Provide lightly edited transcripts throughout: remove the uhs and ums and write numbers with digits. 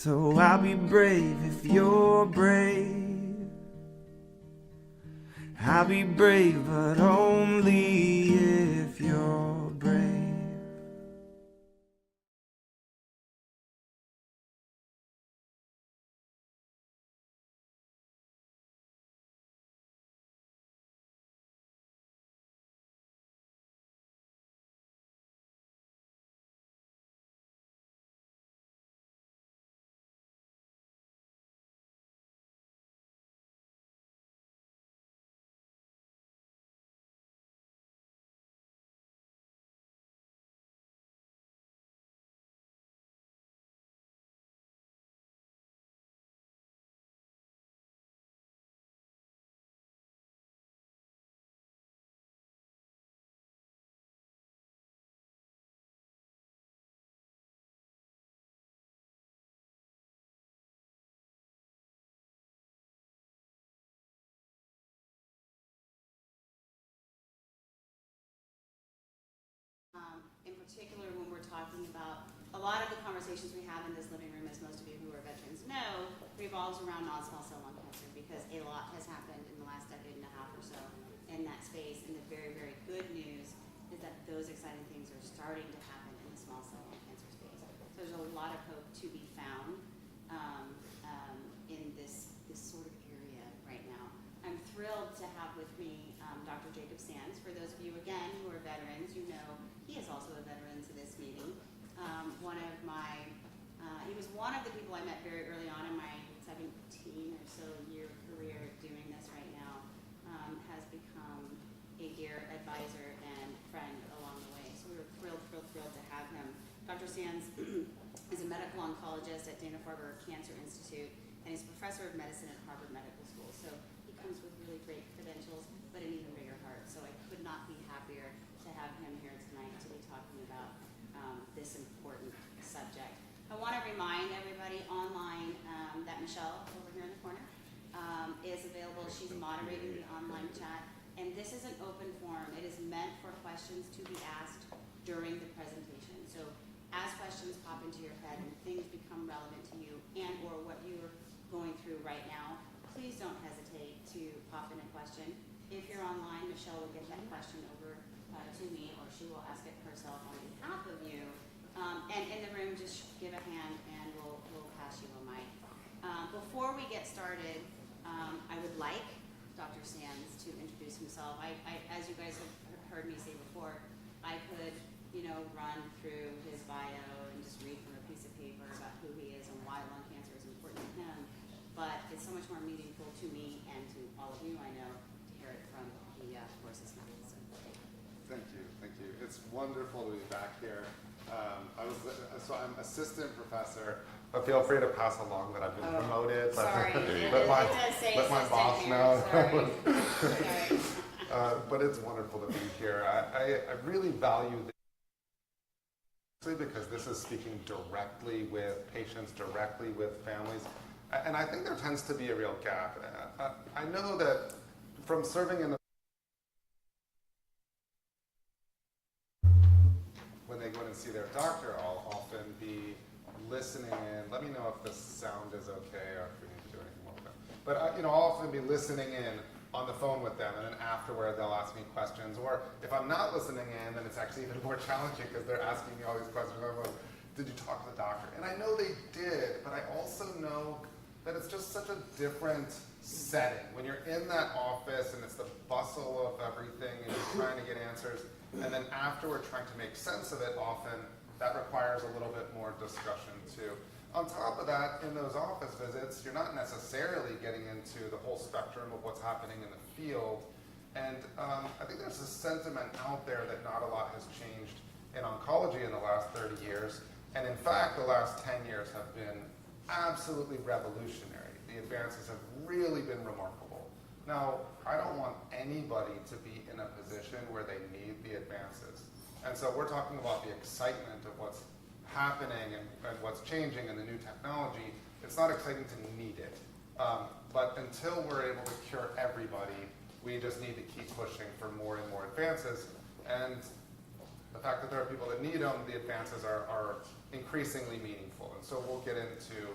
So I'll be brave if you're brave. I'll be brave, but only if you're brave. In particular, when we're talking about a lot of the conversations we have in this living room, as most of you who are veterans know, revolves around non-small cell lung cancer, because a lot has happened in the last decade and a half or so in that space. And the very, very good news is that those exciting things are starting to happen in the small cell lung cancer space. So there's a lot of hope to be found in this sort of area right now. I'm thrilled to have with me Dr. Jacob Sands. For those of you, again, who are veterans, you know he is also a veteran to this meeting. He was one of the people I met very early on in my 17 or so year career doing this right now. Has become a dear advisor and friend along the way. So we were thrilled to have him. Dr. Sands is a medical oncologist at Dana-Farber Cancer Institute, and he's a professor of medicine at Harvard Medical School. So he comes with really great credentials, but an even bigger heart. So I could not be happier to have him here tonight to be talking about this important subject. I want to remind everybody online that Michelle, over here in the corner, is available. She's moderating the online chat. And this is an open forum. It is meant for questions to be asked during the presentation. So as questions pop into your head and things become relevant to you and or what you're going through right now, please don't hesitate to pop in a question. If you're online, Michelle will get that question over to me, or she will ask it herself on behalf of you. And in the room, just give a hand and we'll pass you a mic. Before we get started, I would like Dr. Sands to introduce himself. As you guys have heard me say before, I could, run through his bio and just read from a piece of paper about who he is and why lung cancer is important to him. But it's so much more meaningful to me and to all of you, I know, to hear it from the horse's mouth. Thank you. It's wonderful to be back here. I'm assistant professor, but feel free to pass along that I've been promoted. Sorry, let my boss know. Sorry. But it's wonderful to be here. I really value this because this is speaking directly with patients, directly with families. And I think there tends to be a real gap. I know that from serving in the when they go in and see their doctor, I'll often be listening in. Let me know if the sound is okay or if we need to do anything more with it. But I'll often be listening in on the phone with them, and then afterward they'll ask me questions. Or if I'm not listening in, then it's actually even more challenging because they're asking me all these questions. I'm like, did you talk to the doctor? And I know they did, but I also know that it's just such a different setting. When you're in that office and it's the bustle of everything and you're trying to get answers, and then afterward trying to make sense of it, often that requires a little bit more discussion too. On top of that, in those office visits, you're not necessarily getting into the whole spectrum of what's happening in the field. And I think there's a sentiment out there that not a lot has changed in oncology in the last 30 years. And in fact, the last 10 years have been absolutely revolutionary. The advances have really been remarkable. Now, I don't want anybody to be in a position where they need the advances. And so we're talking about the excitement of what's happening and what's changing in the new technology. It's not exciting to need it. But until we're able to cure everybody, we just need to keep pushing for more and more advances. And the fact that there are people that need them, the advances are increasingly meaningful. And so we'll get into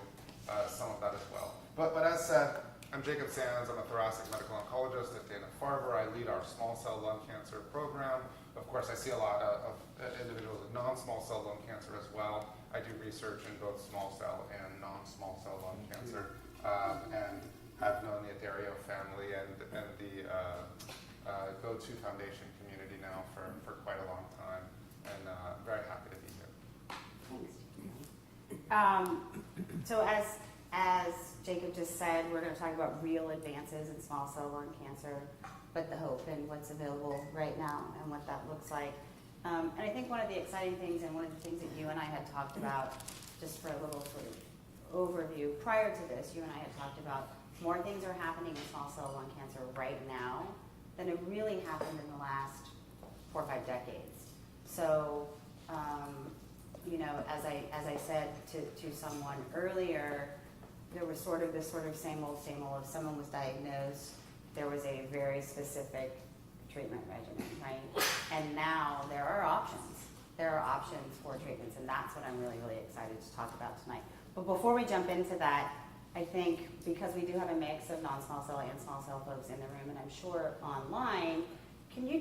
some of that as well. But as said, I'm Jacob Sands. I'm a thoracic medical oncologist at Dana-Farber. I lead our small cell lung cancer program. Of course, I see a lot of individuals with non-small cell lung cancer as well. I do research in both small cell and non-small cell lung cancer, and have known the Adario family and the Go-To Foundation community now for quite a long time, and very happy to be here. Thanks. So as Jacob just said, we're going to talk about real advances in small cell lung cancer, but the hope and what's available right now and what that looks like. And I think one of the exciting things, and one of the things that you and I had talked about, just for a little sort of overview, prior to this, you and I had talked about more things are happening in small cell lung cancer right now than have really happened in the last 4 or 5 decades. So, as I said to someone earlier, there was sort of this same old. If someone was diagnosed, there was a very specific treatment regimen, right? And now there are options. There are options for treatments, and that's what I'm really, really excited to talk about tonight. But before we jump into that, I think because we do have a mix of non-small cell and small cell folks in the room, and I'm sure online, can we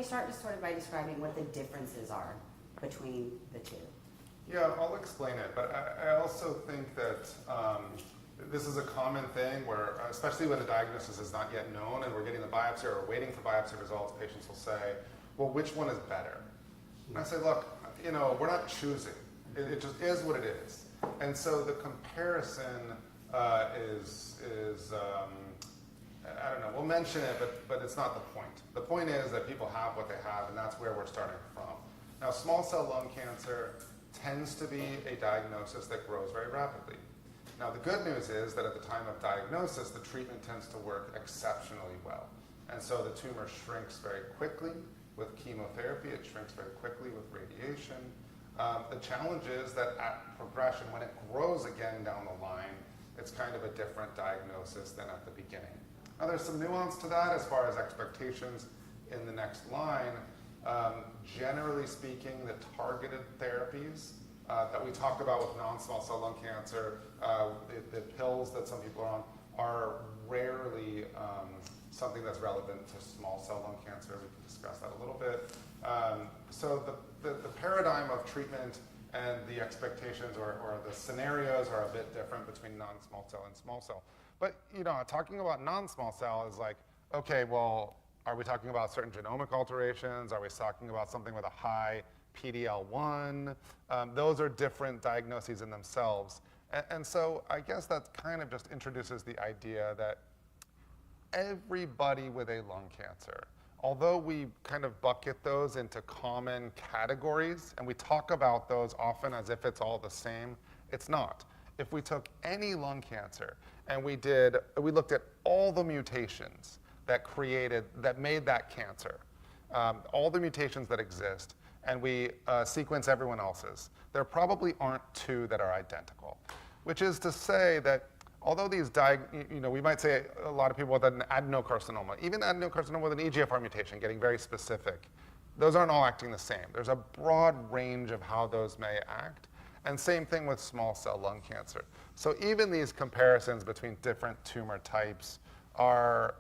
start just sort of by describing what the differences are between the two? Yeah, I'll explain it, but I also think that this is a common thing where, especially when the diagnosis is not yet known and we're getting the biopsy or waiting for biopsy results, patients will say, well, which one is better? And I say, look, we're not choosing. It just is what it is. And so the comparison is I don't know, we'll mention it, but it's not the point. The point is that people have what they have, and that's where we're starting from. Now, small cell lung cancer tends to be a diagnosis that grows very rapidly. Now, the good news is that at the time of diagnosis, the treatment tends to work exceptionally well. And so the tumor shrinks very quickly with chemotherapy. It shrinks very quickly with radiation. The challenge is that at progression, when it grows again down the line, it's kind of a different diagnosis than at the beginning. Now, there's some nuance to that as far as expectations in the next line. Generally speaking, the targeted therapies that we talk about with non-small cell lung cancer, the pills that some people are on, are rarely something that's relevant to small cell lung cancer. We can discuss that a little bit. So the paradigm of treatment and the expectations or the scenarios are a bit different between non-small cell and small cell. But talking about non-small cell is like, okay, well, are we talking about certain genomic alterations? Are we talking about something with a high PD-L1? Those are different diagnoses in themselves. And so I guess that kind of just introduces the idea that everybody with a lung cancer, although we kind of bucket those into common categories, and we talk about those often as if it's all the same, it's not. If we took any lung cancer and we looked at all the mutations that made that cancer, all the mutations that exist, and we sequence everyone else's, there probably aren't 2 that are identical. Which is to say that although these, we might say a lot of people with an adenocarcinoma, even adenocarcinoma with an EGFR mutation, getting very specific, those aren't all acting the same. There's a broad range of how those may act. And same thing with small cell lung cancer. So even these comparisons between different tumor types are,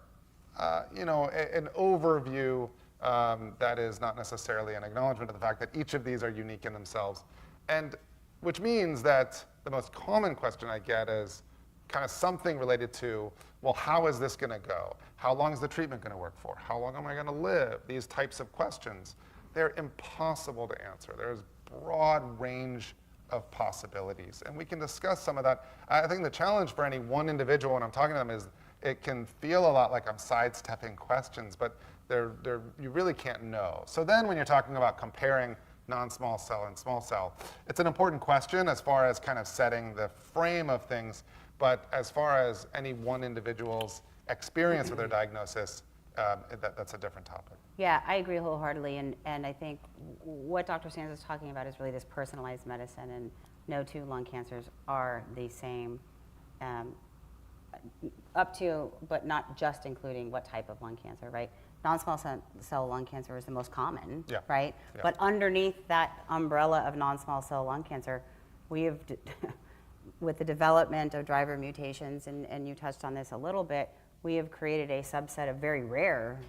an overview that is not necessarily an acknowledgement of the fact that each of these are unique in themselves. And which means that the most common question I get is kind of something related to, well, how is this going to go? How long is the treatment going to work for? How long am I going to live? These types of questions, they're impossible to answer. There's broad range of possibilities. And we can discuss some of that. I think the challenge for any one individual when I'm talking to them is it can feel a lot like I'm sidestepping questions, but you really can't know. So then when you're talking about comparing non-small cell and small cell, it's an important question as far as kind of setting the frame of things, but as far as any one individual's experience with their diagnosis, that's a different topic. Yeah, I agree wholeheartedly, and I think what Dr. Sands is talking about is really this personalized medicine, and no 2 lung cancers are the same, up to, but not just including what type of lung cancer, right? non-small cell lung cancer is the most common, Yeah. right? Yeah. But underneath that umbrella of non-small cell lung cancer, we have, with the development of driver mutations, and you touched on this a little bit, we have created a subset of very rare,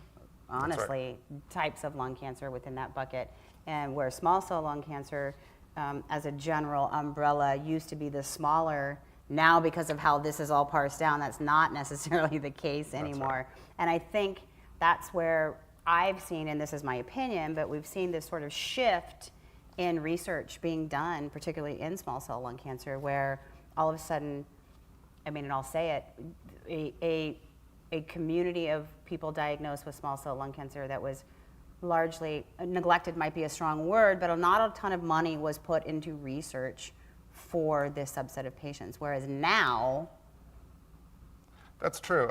honestly, types of lung cancer within that bucket. And where small cell lung cancer, as a general umbrella, used to be the smaller, now because of how this is all parsed down, that's not necessarily the case anymore. And I think that's where I've seen, and this is my opinion, but we've seen this sort of shift in research being done, particularly in small cell lung cancer, where all of a sudden, I mean, and I'll say it, a community of people diagnosed with small cell lung cancer that was largely neglected might be a strong word, but not a ton of money was put into research for this subset of patients. Whereas now, That's true.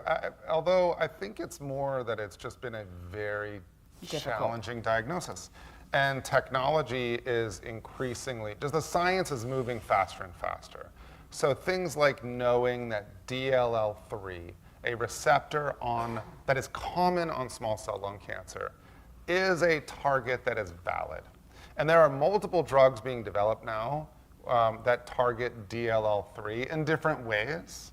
Although I think it's more that it's just been a very challenging diagnosis. And technology is increasingly, just the science is moving faster and faster. So things like knowing that DLL3, a receptor that is common on small cell lung cancer, is a target that is valid. And there are multiple drugs being developed now that target DLL3 in different ways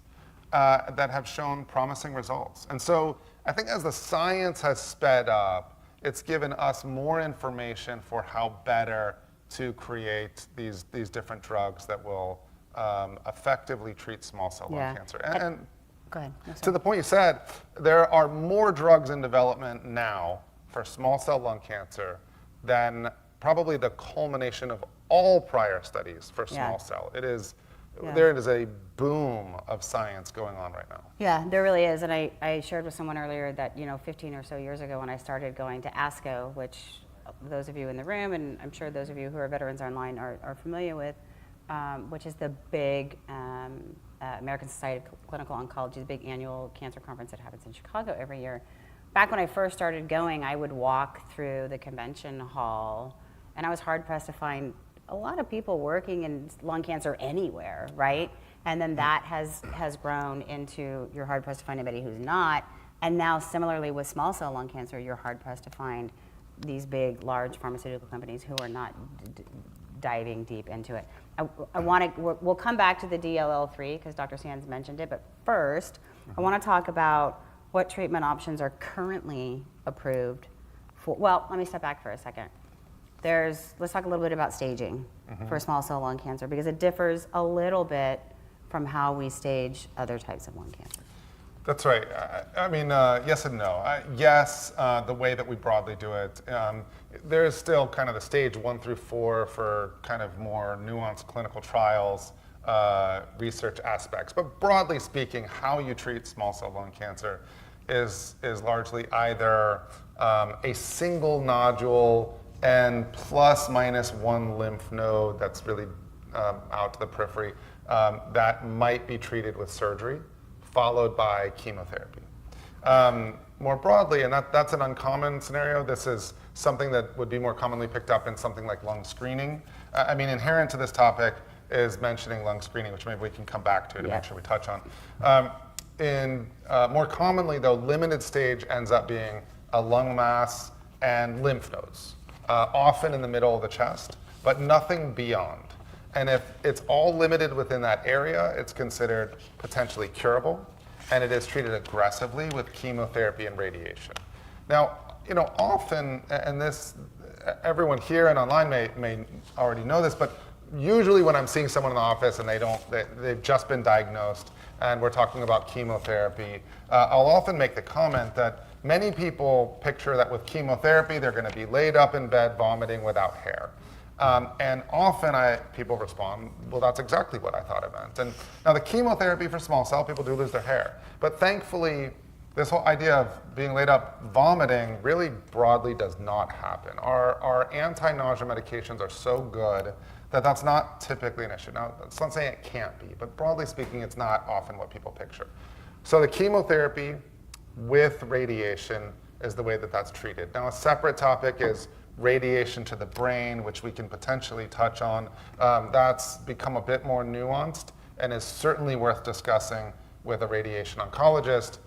that have shown promising results. And so I think as the science has sped up, it's given us more information for how better to create these different drugs that will effectively treat small cell lung cancer. And go ahead. No, to the point you said, there are more drugs in development now for small cell lung cancer than probably the culmination of all prior studies for small cell. It is, there is a boom of science going on right now. Yeah, there really is. And I shared with someone earlier that, 15 or so years ago when I started going to ASCO, which those of you in the room, and I'm sure those of you who are veterans online are familiar with, which is the big American Society of Clinical Oncology, the big annual cancer conference that happens in Chicago every year. Back when I first started going, I would walk through the convention hall, and I was hard-pressed to find a lot of people working in lung cancer anywhere, right? And then that has grown into, you're hard-pressed to find anybody who's not. And now similarly with small cell lung cancer, you're hard-pressed to find these big, large pharmaceutical companies who are not diving deep into it. We'll come back to the DLL3 because Dr. Sands mentioned it, but first, I want to talk about what treatment options are currently approved for, well, let me step back for a second. Let's talk a little bit about staging for small cell lung cancer because it differs a little bit from how we stage other types of lung cancer. That's right. I mean, yes and no. Yes, the way that we broadly do it, there is still kind of the stage 1 through 4 for kind of more nuanced clinical trials, research aspects. But broadly speaking, how you treat small cell lung cancer is largely either a single nodule and plus minus one lymph node that's really out to the periphery that might be treated with surgery, followed by chemotherapy. More broadly, and that's an uncommon scenario, this is something that would be more commonly picked up in something like lung screening. I mean, inherent to this topic is mentioning lung screening, which maybe we can come back to make sure we touch on. More commonly, though, limited stage ends up being a lung mass and lymph nodes, often in the middle of the chest, but nothing beyond. And if it's all limited within that area, it's considered potentially curable, and it is treated aggressively with chemotherapy and radiation. Now, often, and this, everyone here and online may already know this, but usually when I'm seeing someone in the office and they've just been diagnosed and we're talking about chemotherapy, I'll often make the comment that many people picture that with chemotherapy, they're going to be laid up in bed vomiting without hair. And often people respond, well, that's exactly what I thought it meant. And now the chemotherapy for small cell, people do lose their hair. But thankfully, this whole idea of being laid up vomiting really broadly does not happen. Our anti-nausea medications are so good that that's not typically an issue. Now, it's not saying it can't be, but broadly speaking, it's not often what people picture. So the chemotherapy with radiation is the way that that's treated. Now, a separate topic is radiation to the brain, which we can potentially touch on. That's become a bit more nuanced and is certainly worth discussing with a radiation oncologist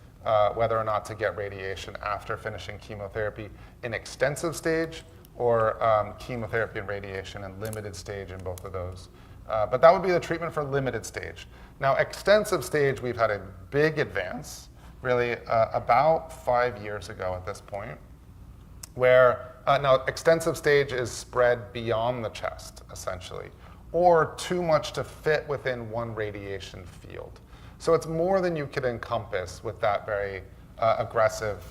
whether or not to get radiation after finishing chemotherapy in extensive stage or chemotherapy and radiation in limited stage in both of those. But that would be the treatment for limited stage. Now, extensive stage, we've had a big advance, really about 5 years ago at this point, where now extensive stage is spread beyond the chest, essentially, or too much to fit within one radiation field. So it's more than you could encompass with that very aggressive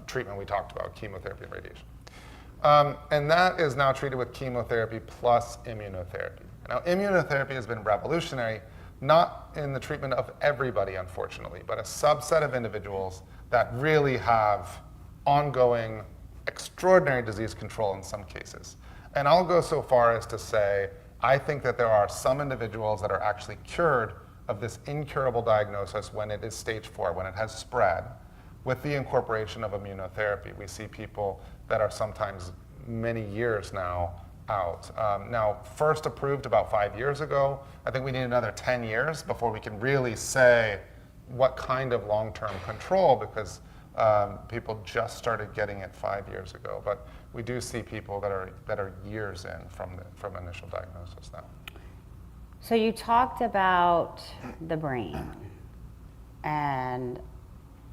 treatment we talked about, chemotherapy and radiation. And that is now treated with chemotherapy plus immunotherapy. Now, immunotherapy has been revolutionary, not in the treatment of everybody, unfortunately, but a subset of individuals that really have ongoing, extraordinary disease control in some cases. And I'll go so far as to say, I think that there are some individuals that are actually cured of this incurable diagnosis when it is stage 4, when it has spread, with the incorporation of immunotherapy. We see people that are sometimes many years now out. Now, first approved about 5 years ago. I think we need another 10 years before we can really say what kind of long-term control, because people just started getting it 5 years ago. But we do see people that are years in from initial diagnosis now. So you talked about the brain, and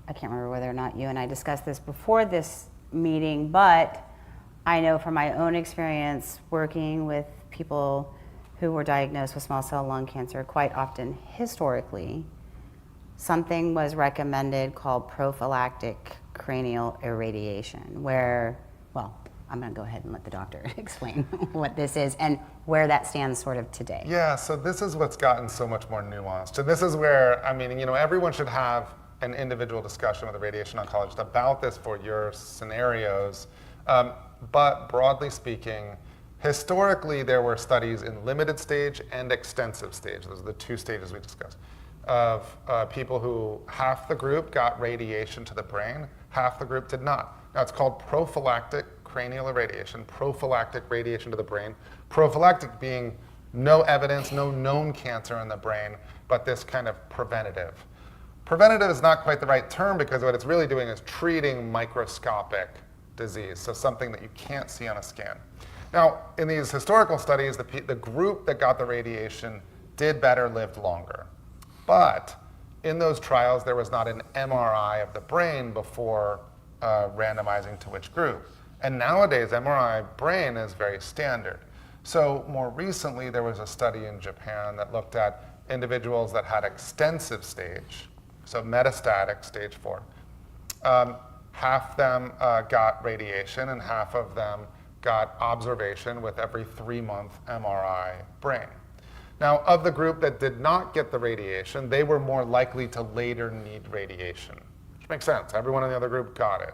I can't remember whether or not you and I discussed this before this meeting, but I know from my own experience working with people who were diagnosed with small cell lung cancer, quite often historically, something was recommended called prophylactic cranial irradiation, where, well, I'm going to go ahead and let the doctor explain what this is and where that stands sort of today. Yeah, so this is what's gotten so much more nuanced. And this is where, I mean, everyone should have an individual discussion with a radiation oncologist about this for your scenarios. But broadly speaking, historically there were studies in limited stage and extensive stage. Those are the two stages we discussed, of people who half the group got radiation to the brain, half the group did not. Now it's called prophylactic cranial irradiation, prophylactic radiation to the brain. Prophylactic being no evidence, no known cancer in the brain, but this kind of preventative. Preventative is not quite the right term because what it's really doing is treating microscopic disease, so something that you can't see on a scan. Now, in these historical studies, the group that got the radiation did better, lived longer. But in those trials, there was not an MRI of the brain before randomizing to which group. And nowadays, MRI brain is very standard. So more recently, there was a study in Japan that looked at individuals that had extensive stage, so metastatic stage 4. Half them got radiation and half of them got observation with every 3-month MRI brain. Now, of the group that did not get the radiation, they were more likely to later need radiation, which makes sense. Everyone in the other group got it.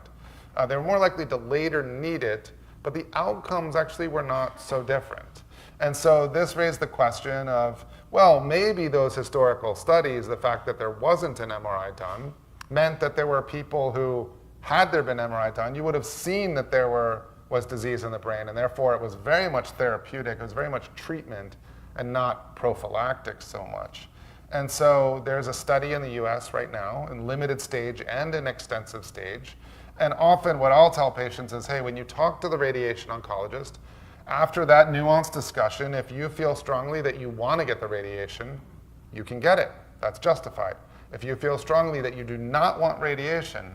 They were more likely to later need it, but the outcomes actually were not so different. And so this raised the question of, well, maybe those historical studies, the fact that there wasn't an MRI done, meant that there were people who, had there been MRI done, you would have seen that there was disease in the brain, and therefore it was very much therapeutic, it was very much treatment, and not prophylactic so much. And so there's a study in the US right now, in limited stage and in extensive stage. And often what I'll tell patients is, hey, when you talk to the radiation oncologist, after that nuanced discussion, if you feel strongly that you want to get the radiation, you can get it. That's justified. If you feel strongly that you do not want radiation,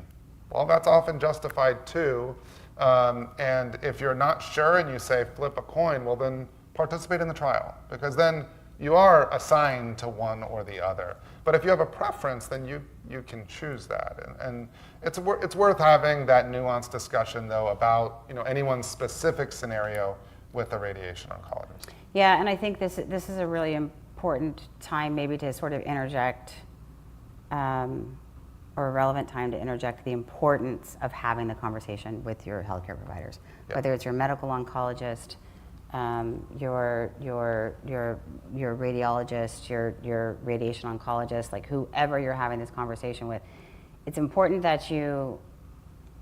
well, that's often justified too. And if you're not sure and you say flip a coin, well then participate in the trial, because then you are assigned to one or the other. But if you have a preference, then you can choose that. And it's worth having that nuanced discussion though about anyone's specific scenario with a radiation oncologist. Yeah, and I think this is a really important time maybe to sort of interject, or a relevant time to interject the importance of having the conversation with your healthcare providers, whether it's your medical oncologist, your radiologist, your radiation oncologist, like whoever you're having this conversation with. It's important that you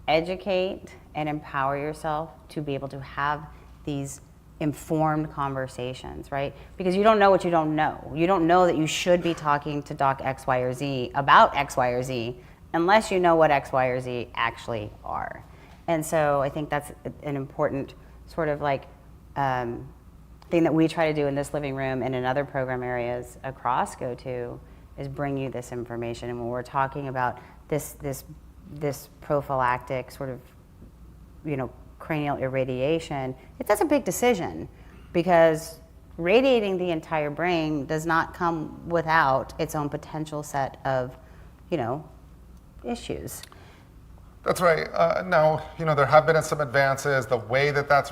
educate and empower yourself to be able to have these informed conversations, right? Because you don't know what you don't know. You don't know that you should be talking to Doc X, Y, or Z about X, Y, or Z unless you know what X, Y, or Z actually are. And so I think that's an important sort of like thing that we try to do in this living room and in other program areas across GoTo is bring you this information. And when we're talking about this prophylactic sort of, cranial irradiation, that's a big decision because radiating the entire brain does not come without its own potential set of, issues. That's right. Now, there have been some advances. The way that that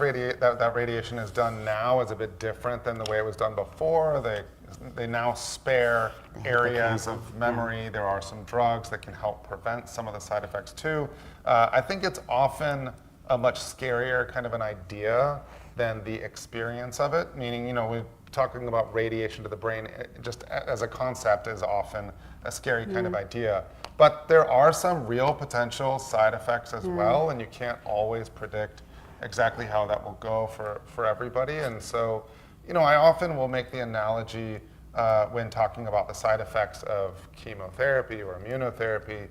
radiation is done now is a bit different than the way it was done before. They now spare areas of memory. Yeah. There are some drugs that can help prevent some of the side effects too. I think it's often a much scarier kind of an idea than the experience of it. Meaning, we're talking about radiation to the brain just as a concept is often a scary kind of idea. But there are some real potential side effects as well, and you can't always predict exactly how that will go for everybody. And so, I often will make the analogy when talking about the side effects of chemotherapy or immunotherapy,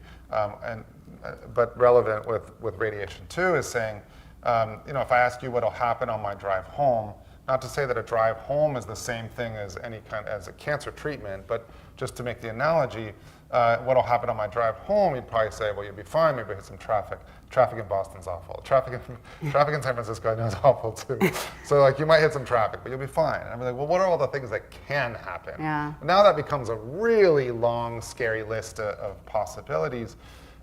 but relevant with radiation too, is saying, if I ask you what'll happen on my drive home, not to say that a drive home is the same thing as as a cancer treatment, but just to make the analogy, what'll happen on my drive home, you'd probably say, well, you'll be fine, maybe hit some traffic. Traffic in Boston's awful. Traffic in San Francisco I know is awful too. So you might hit some traffic, but you'll be fine. And I'm like, well, what are all the things that can happen? Yeah. Now that becomes a really long, scary list of possibilities.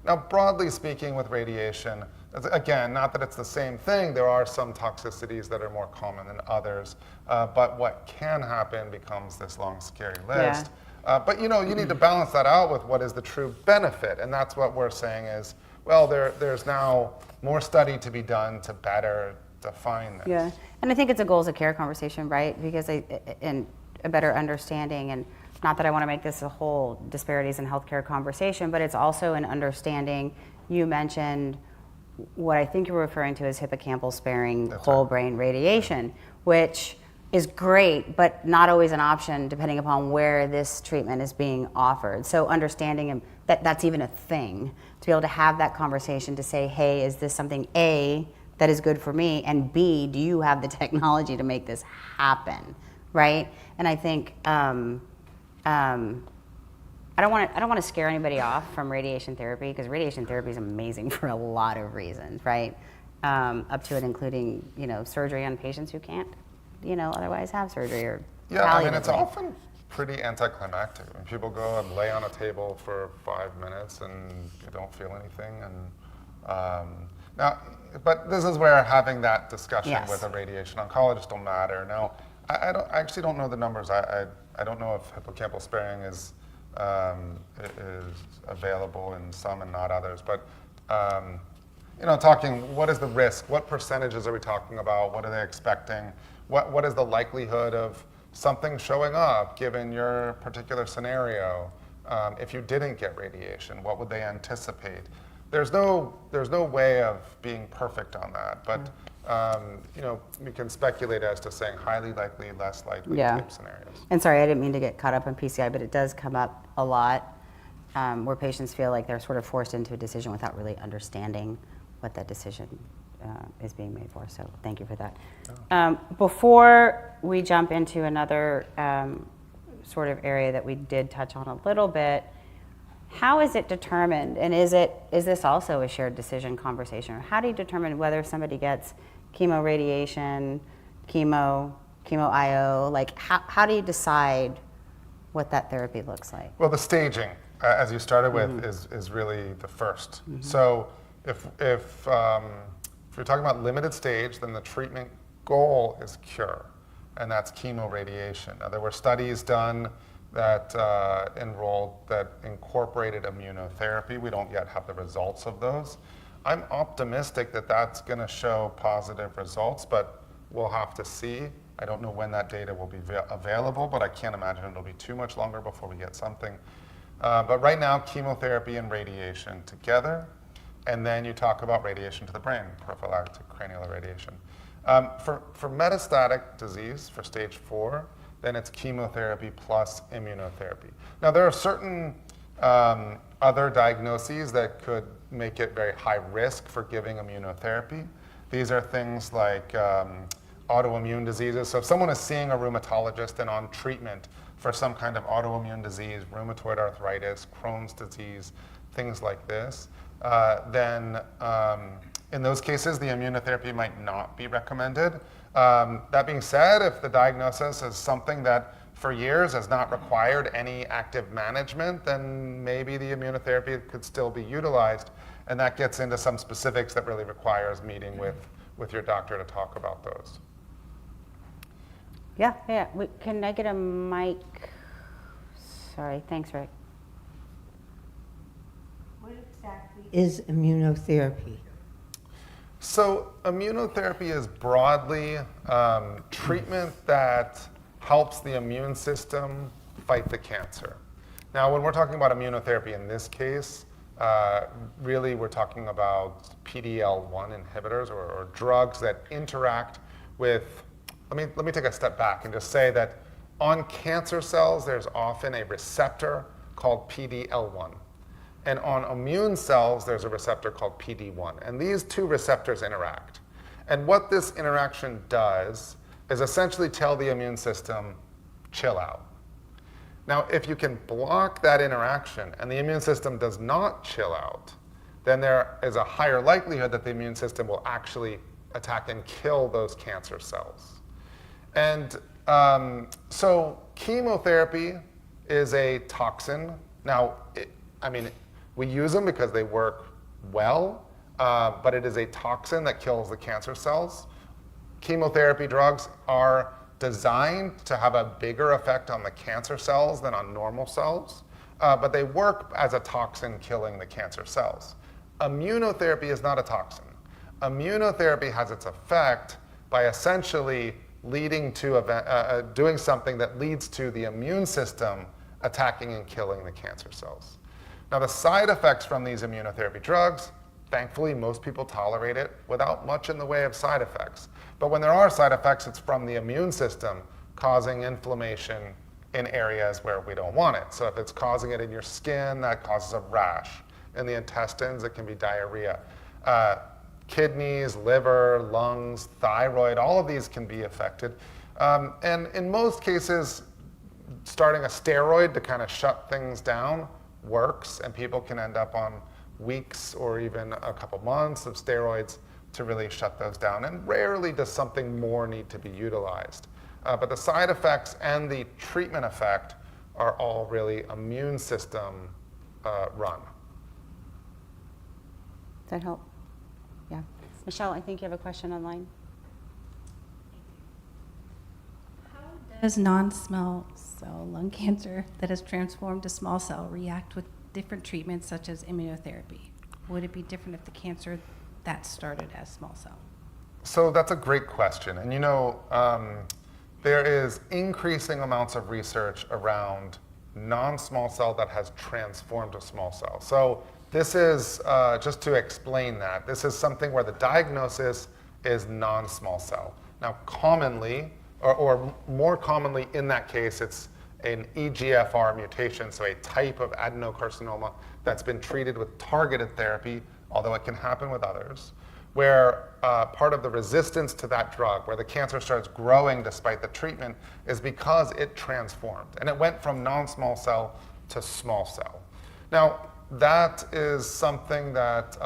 Now, broadly speaking with radiation, again, not that it's the same thing, there are some toxicities that are more common than others, but what can happen becomes this long, scary list. Yeah. But you need to balance that out with what is the true benefit, and that's what we're saying is, well, there's now more study to be done to better define this. Yeah, and I think it's a goals of care conversation, right? Because and a better understanding, and not that I want to make this a whole disparities in healthcare conversation, but it's also an understanding. You mentioned what I think you're referring to as hippocampal sparing whole brain radiation, which is great, but not always an option depending upon where this treatment is being offered. So understanding that that's even a thing, to be able to have that conversation to say, hey, is this something A, that is good for me, and B, do you have the technology to make this happen, right? And I think I don't want to scare anybody off from radiation therapy, because radiation therapy is amazing for a lot of reasons, right? Up to and including surgery on patients who can't otherwise have surgery or it's often pretty anticlimactic. When people go and lay on a table for 5 minutes and you don't feel anything, and now, but this is where having that discussion with a radiation oncologist will matter. Now, I actually don't know the numbers. I don't know if hippocampal sparing is available in some and not others, but talking, what is the risk? What percentages are we talking about? What are they expecting? What is the likelihood of something showing up given your particular scenario? If you didn't get radiation, what would they anticipate? There's no way of being perfect on that, but we can speculate as to saying highly likely, less likely type scenarios. And sorry, I didn't mean to get caught up on PCI, but it does come up a lot where patients feel like they're sort of forced into a decision without really understanding what that decision is being made for. So thank you for that. Before we jump into another sort of area that we did touch on a little bit, how is it determined, and is this also a shared decision conversation? Or how do you determine whether somebody gets chemoradiation, chemo IO? Like, how do you decide what that therapy looks like? Well, the staging, as you started with, is really the first. So if you're talking about limited stage, then the treatment goal is cure, and that's chemoradiation. Now, there were studies done that that incorporated immunotherapy. We don't yet have the results of those. I'm optimistic that that's going to show positive results, but we'll have to see. I don't know when that data will be available, but I can't imagine it'll be too much longer before we get something. But right now, chemotherapy and radiation together, and then you talk about radiation to the brain, prophylactic cranial irradiation. For metastatic disease, for stage 4, then it's chemotherapy plus immunotherapy. Now, there are certain other diagnoses that could make it very high risk for giving immunotherapy. These are things like autoimmune diseases. So if someone is seeing a rheumatologist and on treatment for some kind of autoimmune disease, rheumatoid arthritis, Crohn's disease, things like this, then in those cases, the immunotherapy might not be recommended. That being said, if the diagnosis is something that for years has not required any active management, then maybe the immunotherapy could still be utilized. And that gets into some specifics that really requires meeting with your doctor to talk about those. Yeah. Can I get a mic? Sorry, thanks, Rick. What exactly is immunotherapy? So immunotherapy is broadly treatment that helps the immune system fight the cancer. Now, when we're talking about immunotherapy in this case, really we're talking about PD-L1 inhibitors or drugs that interact with, let me take a step back and just say that on cancer cells, there's often a receptor called PD-L1. And on immune cells, there's a receptor called PD-1. And these two receptors interact. And what this interaction does is essentially tell the immune system, chill out. Now, if you can block that interaction and the immune system does not chill out, then there is a higher likelihood that the immune system will actually attack and kill those cancer cells. And so chemotherapy is a toxin. Now, we use them because they work well, but it is a toxin that kills the cancer cells. Chemotherapy drugs are designed to have a bigger effect on the cancer cells than on normal cells, but they work as a toxin killing the cancer cells. Immunotherapy is not a toxin. Immunotherapy has its effect by essentially leading to doing something that leads to the immune system attacking and killing the cancer cells. Now, the side effects from these immunotherapy drugs, thankfully, most people tolerate it without much in the way of side effects. But when there are side effects, it's from the immune system causing inflammation in areas where we don't want it. So if it's causing it in your skin, that causes a rash. In the intestines, it can be diarrhea. Kidneys, liver, lungs, thyroid, all of these can be affected. And in most cases, starting a steroid to kind of shut things down works, and people can end up on weeks or even a couple months of steroids to really shut those down. And rarely does something more need to be utilized. But the side effects and the treatment effect are all really immune system run. Does that help? Yeah. Michelle, I think you have a question online. How does non-small cell lung cancer that has transformed to small cell react with different treatments such as immunotherapy? Would it be different if the cancer that started as small cell? So that's a great question. And there is increasing amounts of research around non-small cell that has transformed to small cell. So this is, just to explain that, this is something where the diagnosis is non-small cell. Now commonly, or more commonly in that case, it's an EGFR mutation, so a type of adenocarcinoma that's been treated with targeted therapy, although it can happen with others, where part of the resistance to that drug, where the cancer starts growing despite the treatment, is because it transformed. And it went from non-small cell to small cell. Now, that is something that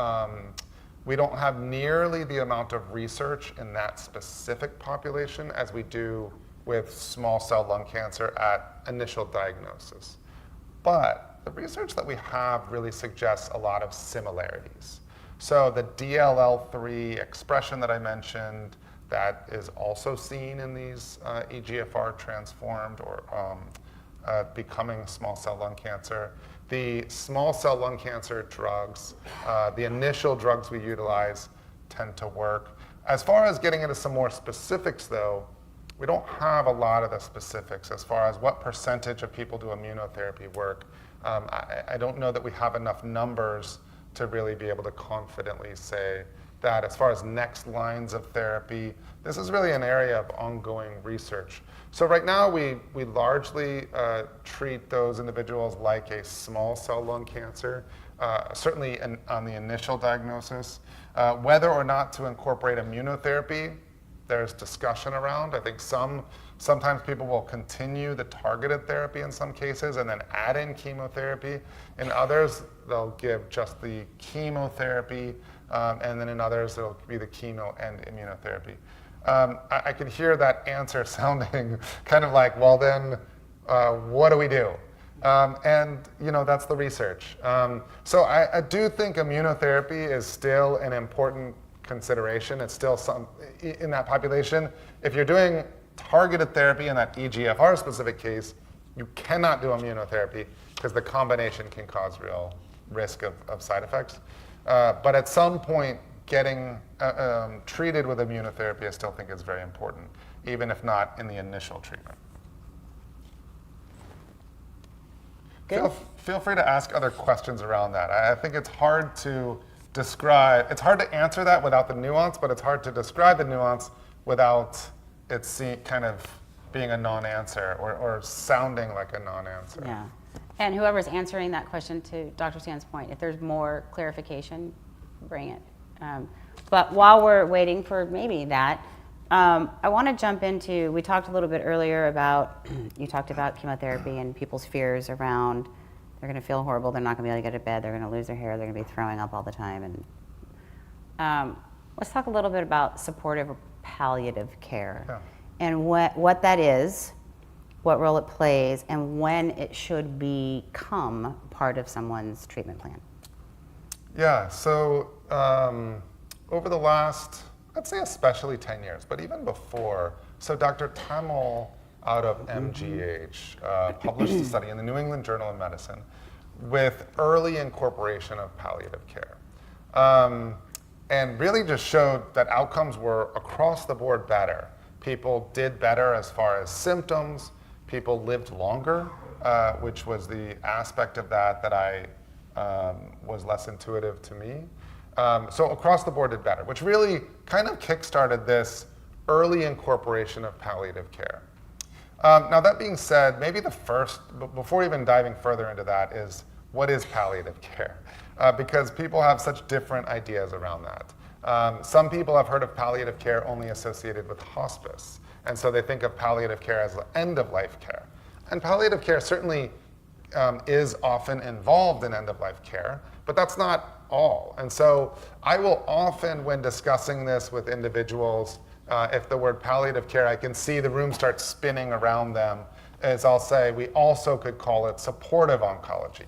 we don't have nearly the amount of research in that specific population as we do with small cell lung cancer at initial diagnosis. But the research that we have really suggests a lot of similarities. So the DLL3 expression that I mentioned, that is also seen in these EGFR transformed or becoming small cell lung cancer. The small cell lung cancer drugs, the initial drugs we utilize tend to work. As far as getting into some more specifics though, we don't have a lot of the specifics as far as what percentage of people do immunotherapy work. I don't know that we have enough numbers to really be able to confidently say, that as far as next lines of therapy, this is really an area of ongoing research. So right now we largely treat those individuals like a small cell lung cancer, certainly on the initial diagnosis. Whether or not to incorporate immunotherapy, there's discussion around. I think sometimes people will continue the targeted therapy in some cases and then add in chemotherapy. In others, they'll give just the chemotherapy, and then in others, it'll be the chemo and immunotherapy. I could hear that answer sounding kind of like, well then, what do we do? And that's the research. So I do think immunotherapy is still an important consideration. It's still some in that population. If you're doing targeted therapy in that EGFR specific case, you cannot do immunotherapy because the combination can cause real risk of side effects. But at some point, getting treated with immunotherapy, I still think is very important, even if not in the initial treatment. Feel free to ask other questions around that. I think it's hard to describe, it's hard to answer that without the nuance, but it's hard to describe the nuance without it kind of being a non-answer or sounding like a non-answer. Yeah. And whoever's answering that question, to Dr. Sand's point, if there's more clarification, bring it. But while we're waiting for maybe that, I want to jump into, we talked a little bit earlier about, you talked about chemotherapy and people's fears around, they're going to feel horrible, they're not going to be able to get to bed, they're going to lose their hair, they're going to be throwing up all the time. And let's talk a little bit about supportive or palliative care. Yeah. And what that is, what role it plays, and when it should become part of someone's treatment plan. Yeah, so over the last, I'd say especially 10 years, but even before, so Dr. Tamil out of MGH published a study in the New England Journal of Medicine with early incorporation of palliative care. And really just showed that outcomes were across the board better. People did better as far as symptoms, people lived longer, which was the aspect of that I was less intuitive to me. So across the board did better, which really kind of kickstarted this early incorporation of palliative care. Now that being said, maybe the first, before even diving further into that, is what is palliative care? Because people have such different ideas around that. Some people have heard of palliative care only associated with hospice, and so they think of palliative care as end-of-life care. And palliative care certainly is often involved in end-of-life care, but that's not all. And so I will often, when discussing this with individuals, if the word palliative care, I can see the room start spinning around them, as I'll say, we also could call it supportive oncology.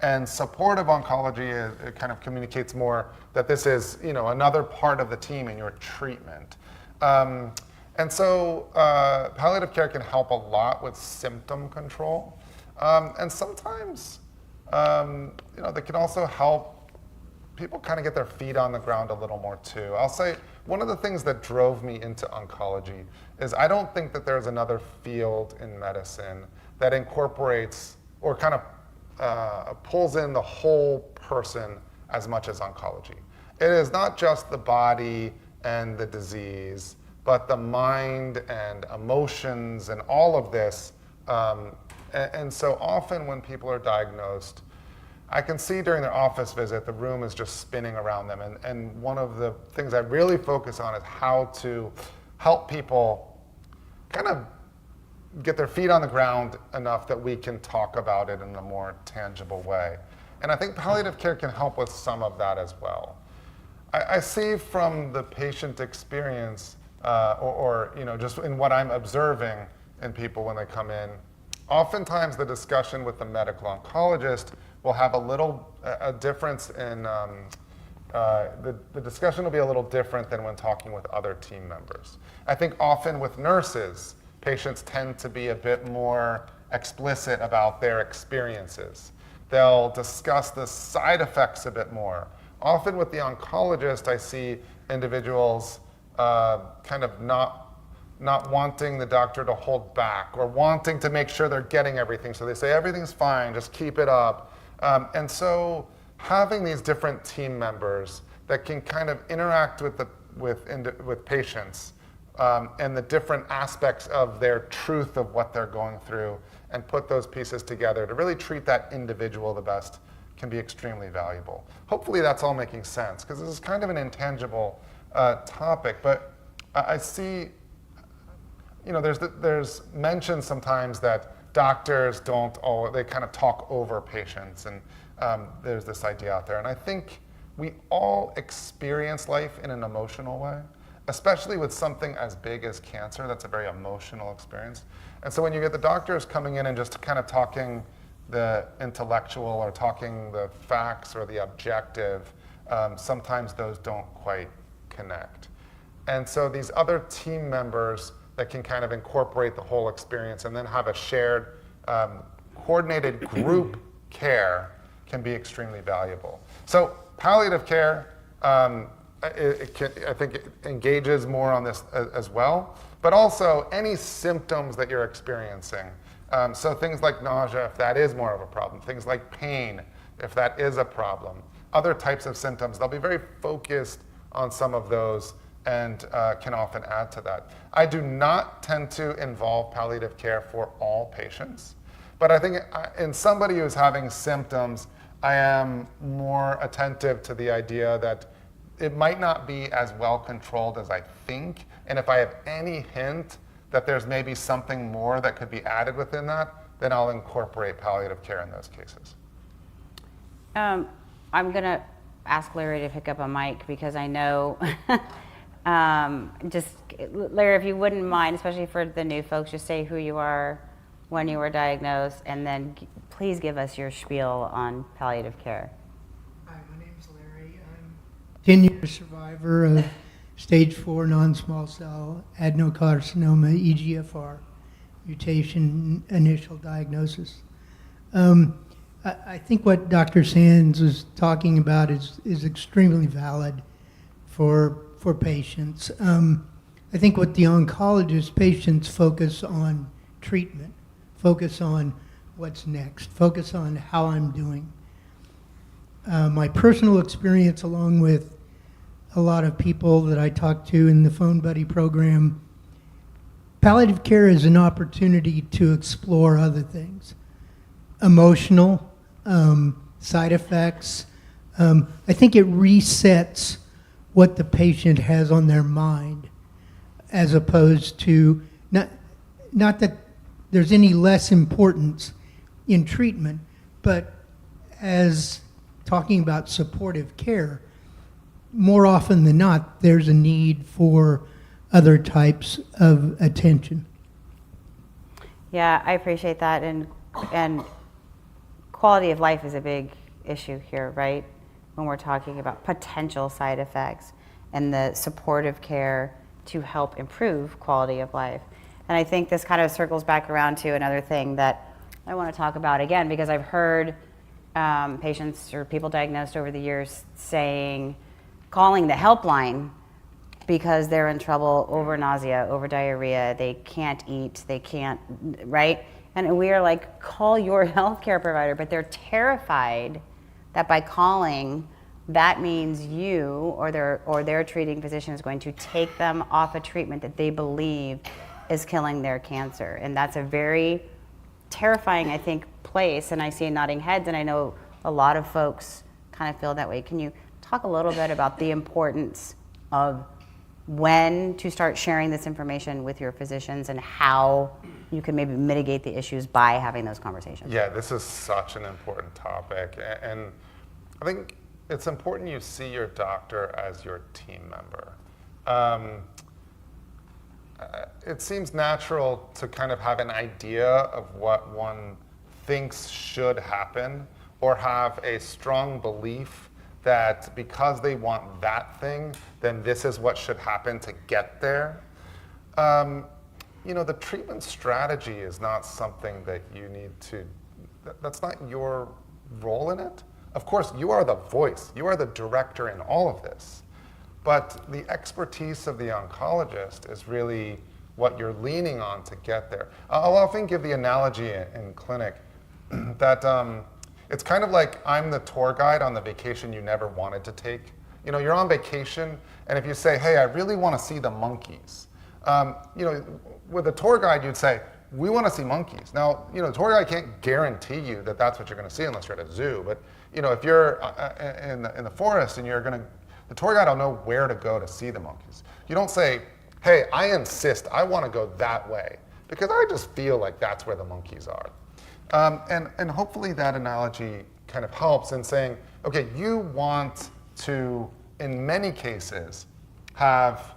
And supportive oncology it kind of communicates more that this is another part of the team in your treatment. And so palliative care can help a lot with symptom control. And sometimes they can also help people kind of get their feet on the ground a little more too. I'll say one of the things that drove me into oncology is I don't think that there's another field in medicine that incorporates or kind of pulls in the whole person as much as oncology. It is not just the body and the disease, but the mind and emotions and all of this. And so often when people are diagnosed, I can see during their office visit, the room is just spinning around them. And one of the things I really focus on is how to help people kind of get their feet on the ground enough that we can talk about it in a more tangible way. And I think palliative care can help with some of that as well. I see from the patient experience, or just in what I'm observing in people when they come in, oftentimes the discussion with the medical oncologist will have a difference in, the discussion will be a little different than when talking with other team members. I think often with nurses, patients tend to be a bit more explicit about their experiences. They'll discuss the side effects a bit more. Often with the oncologist, I see individuals kind of not wanting the doctor to hold back or wanting to make sure they're getting everything. So they say, everything's fine, just keep it up. And so having these different team members that can kind of interact with patients and the different aspects of their truth of what they're going through, and put those pieces together to really treat that individual the best can be extremely valuable. Hopefully that's all making sense, because this is kind of an intangible topic, but I see, there's mention sometimes that doctors don't always, they kind of talk over patients, and there's this idea out there. And I think we all experience life in an emotional way, especially with something as big as cancer. That's a very emotional experience. And so when you get the doctors coming in and just kind of talking the intellectual or talking the facts or the objective, sometimes those don't quite connect. And so these other team members that can kind of incorporate the whole experience and then have a shared, coordinated group care can be extremely valuable. So palliative care, I think it engages more on this as well, but also any symptoms that you're experiencing. So things like nausea, if that is more of a problem, things like pain, if that is a problem, other types of symptoms, they'll be very focused on some of those and can often add to that. I do not tend to involve palliative care for all patients, but I think in somebody who's having symptoms, I am more attentive to the idea that it might not be as well controlled as I think, and if I have any hint that there's maybe something more that could be added within that, then I'll incorporate palliative care in those cases. I'm going to ask Larry to pick up a mic, because I know, just, Larry, if you wouldn't mind, especially for the new folks, just say who you are, when you were diagnosed, and then please give us your spiel on palliative care. Hi, my name's Larry. I'm a 10-year survivor of stage 4 non-small cell adenocarcinoma, EGFR mutation, initial diagnosis. I think what Dr. Sands was talking about is extremely valid for patients. I think what the oncologist patients focus on treatment, focus on what's next, focus on how I'm doing. My personal experience, along with a lot of people that I talk to in the Phone Buddy program, palliative care is an opportunity to explore other things. Emotional, side effects. I think it resets what the patient has on their mind, as opposed to, not that there's any less importance in treatment, but as talking about supportive care, more often than not, there's a need for other types of attention. Yeah, I appreciate that, and quality of life is a big issue here, right? When we're talking about potential side effects and the supportive care to help improve quality of life. And I think this kind of circles back around to another thing that I want to talk about again, because I've heard patients or people diagnosed over the years calling the helpline because they're in trouble over nausea, over diarrhea, they can't eat, they can't, right? And we are like, call your healthcare provider, but they're terrified that by calling, that means you or their treating physician is going to take them off a treatment that they believe is killing their cancer. And that's a very terrifying, I think, place. And I see nodding heads, and I know a lot of folks kind of feel that way. Can you talk a little bit about the importance of when to start sharing this information with your physicians and how you can maybe mitigate the issues by having those conversations? Yeah, this is such an important topic. And I think it's important you see your doctor as your team member. It seems natural to kind of have an idea of what one thinks should happen, or have a strong belief that because they want that thing, then this is what should happen to get there. The treatment strategy is not something that you need to, that's not your role in it. Of course, you are the voice, you are the director in all of this. But the expertise of the oncologist is really what you're leaning on to get there. I'll often give the analogy in clinic that it's kind of like I'm the tour guide on the vacation you never wanted to take, You know, you're on vacation, and if you say, hey, I really want to see the monkeys, you know, with a tour guide, you'd say, we want to see monkeys. Now, you know, the tour guide can't guarantee you that that's what you're going to see unless you're at a zoo. But, you know, if you're in the forest and the tour guide will know where to go to see the monkeys. You don't say, hey, I insist, I want to go that way, because I just feel like that's where the monkeys are. And hopefully that analogy kind of helps in saying, okay, you want to, in many cases, have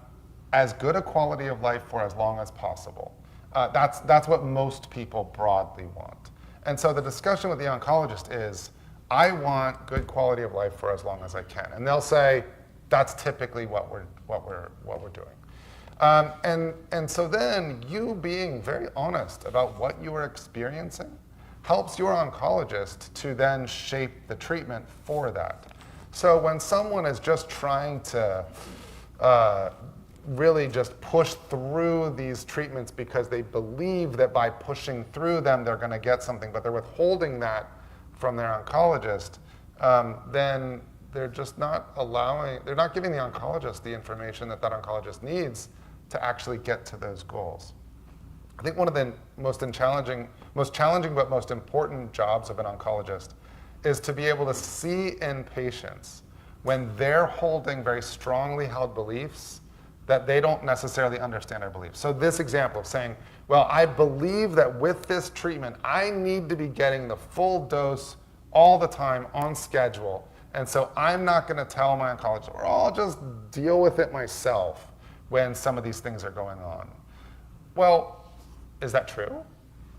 as good a quality of life for as long as possible. That's what most people broadly want. And so the discussion with the oncologist is, I want good quality of life for as long as I can. And they'll say, that's typically what we're doing. And so then you being very honest about what you are experiencing helps your oncologist to then shape the treatment for that. So when someone is just trying to really just push through these treatments because they believe that by pushing through them they're going to get something, but they're withholding that from their oncologist, then they're just not they're not giving the oncologist the information that oncologist needs to actually get to those goals. I think one of the most challenging but most important jobs of an oncologist is to be able to see in patients when they're holding very strongly held beliefs that they don't necessarily understand their beliefs. So this example of saying, well, I believe that with this treatment, I need to be getting the full dose all the time on schedule. And so I'm not going to tell my oncologist, or I'll just deal with it myself when some of these things are going on. Well, is that true?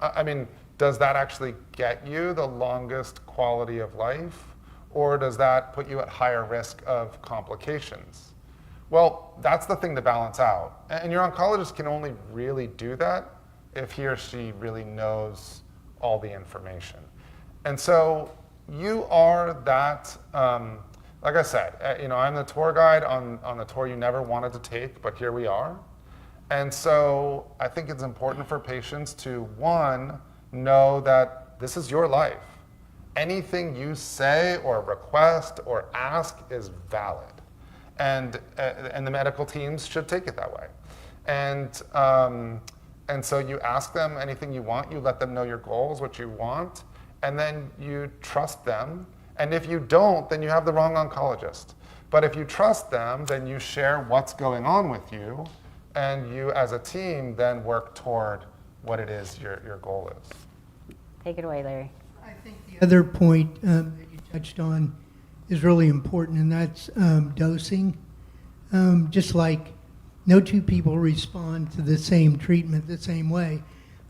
I mean, does that actually get you the longest quality of life? Or does that put you at higher risk of complications? Well, that's the thing to balance out. And your oncologist can only really do that if he or she really knows all the information. And so you are that, like I said, you know, I'm the tour guide on the tour you never wanted to take, but here we are. And so I think it's important for patients to, one, know that this is your life. Anything you say or request or ask is valid. And the medical teams should take it that way. And so you ask them anything you want, you let them know your goals, what you want, and then you trust them. And if you don't, then you have the wrong oncologist. But if you trust them, then you share what's going on with you, and you as a team then work toward what it is your goal is. Take it away, Larry. I think the other point that you touched on is really important, and that's dosing. Just like no two people respond to the same treatment the same way,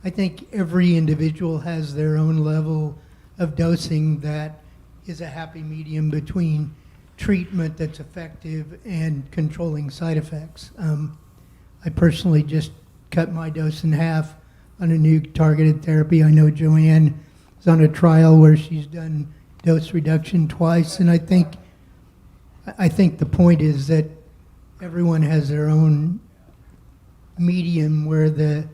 I think every individual has their own level of dosing that is a happy medium between treatment that's effective and controlling side effects. I personally just cut my dose in half on a new targeted therapy. I know Joanne is on a trial where she's done dose reduction twice, and I think the point is that everyone has their own medium where the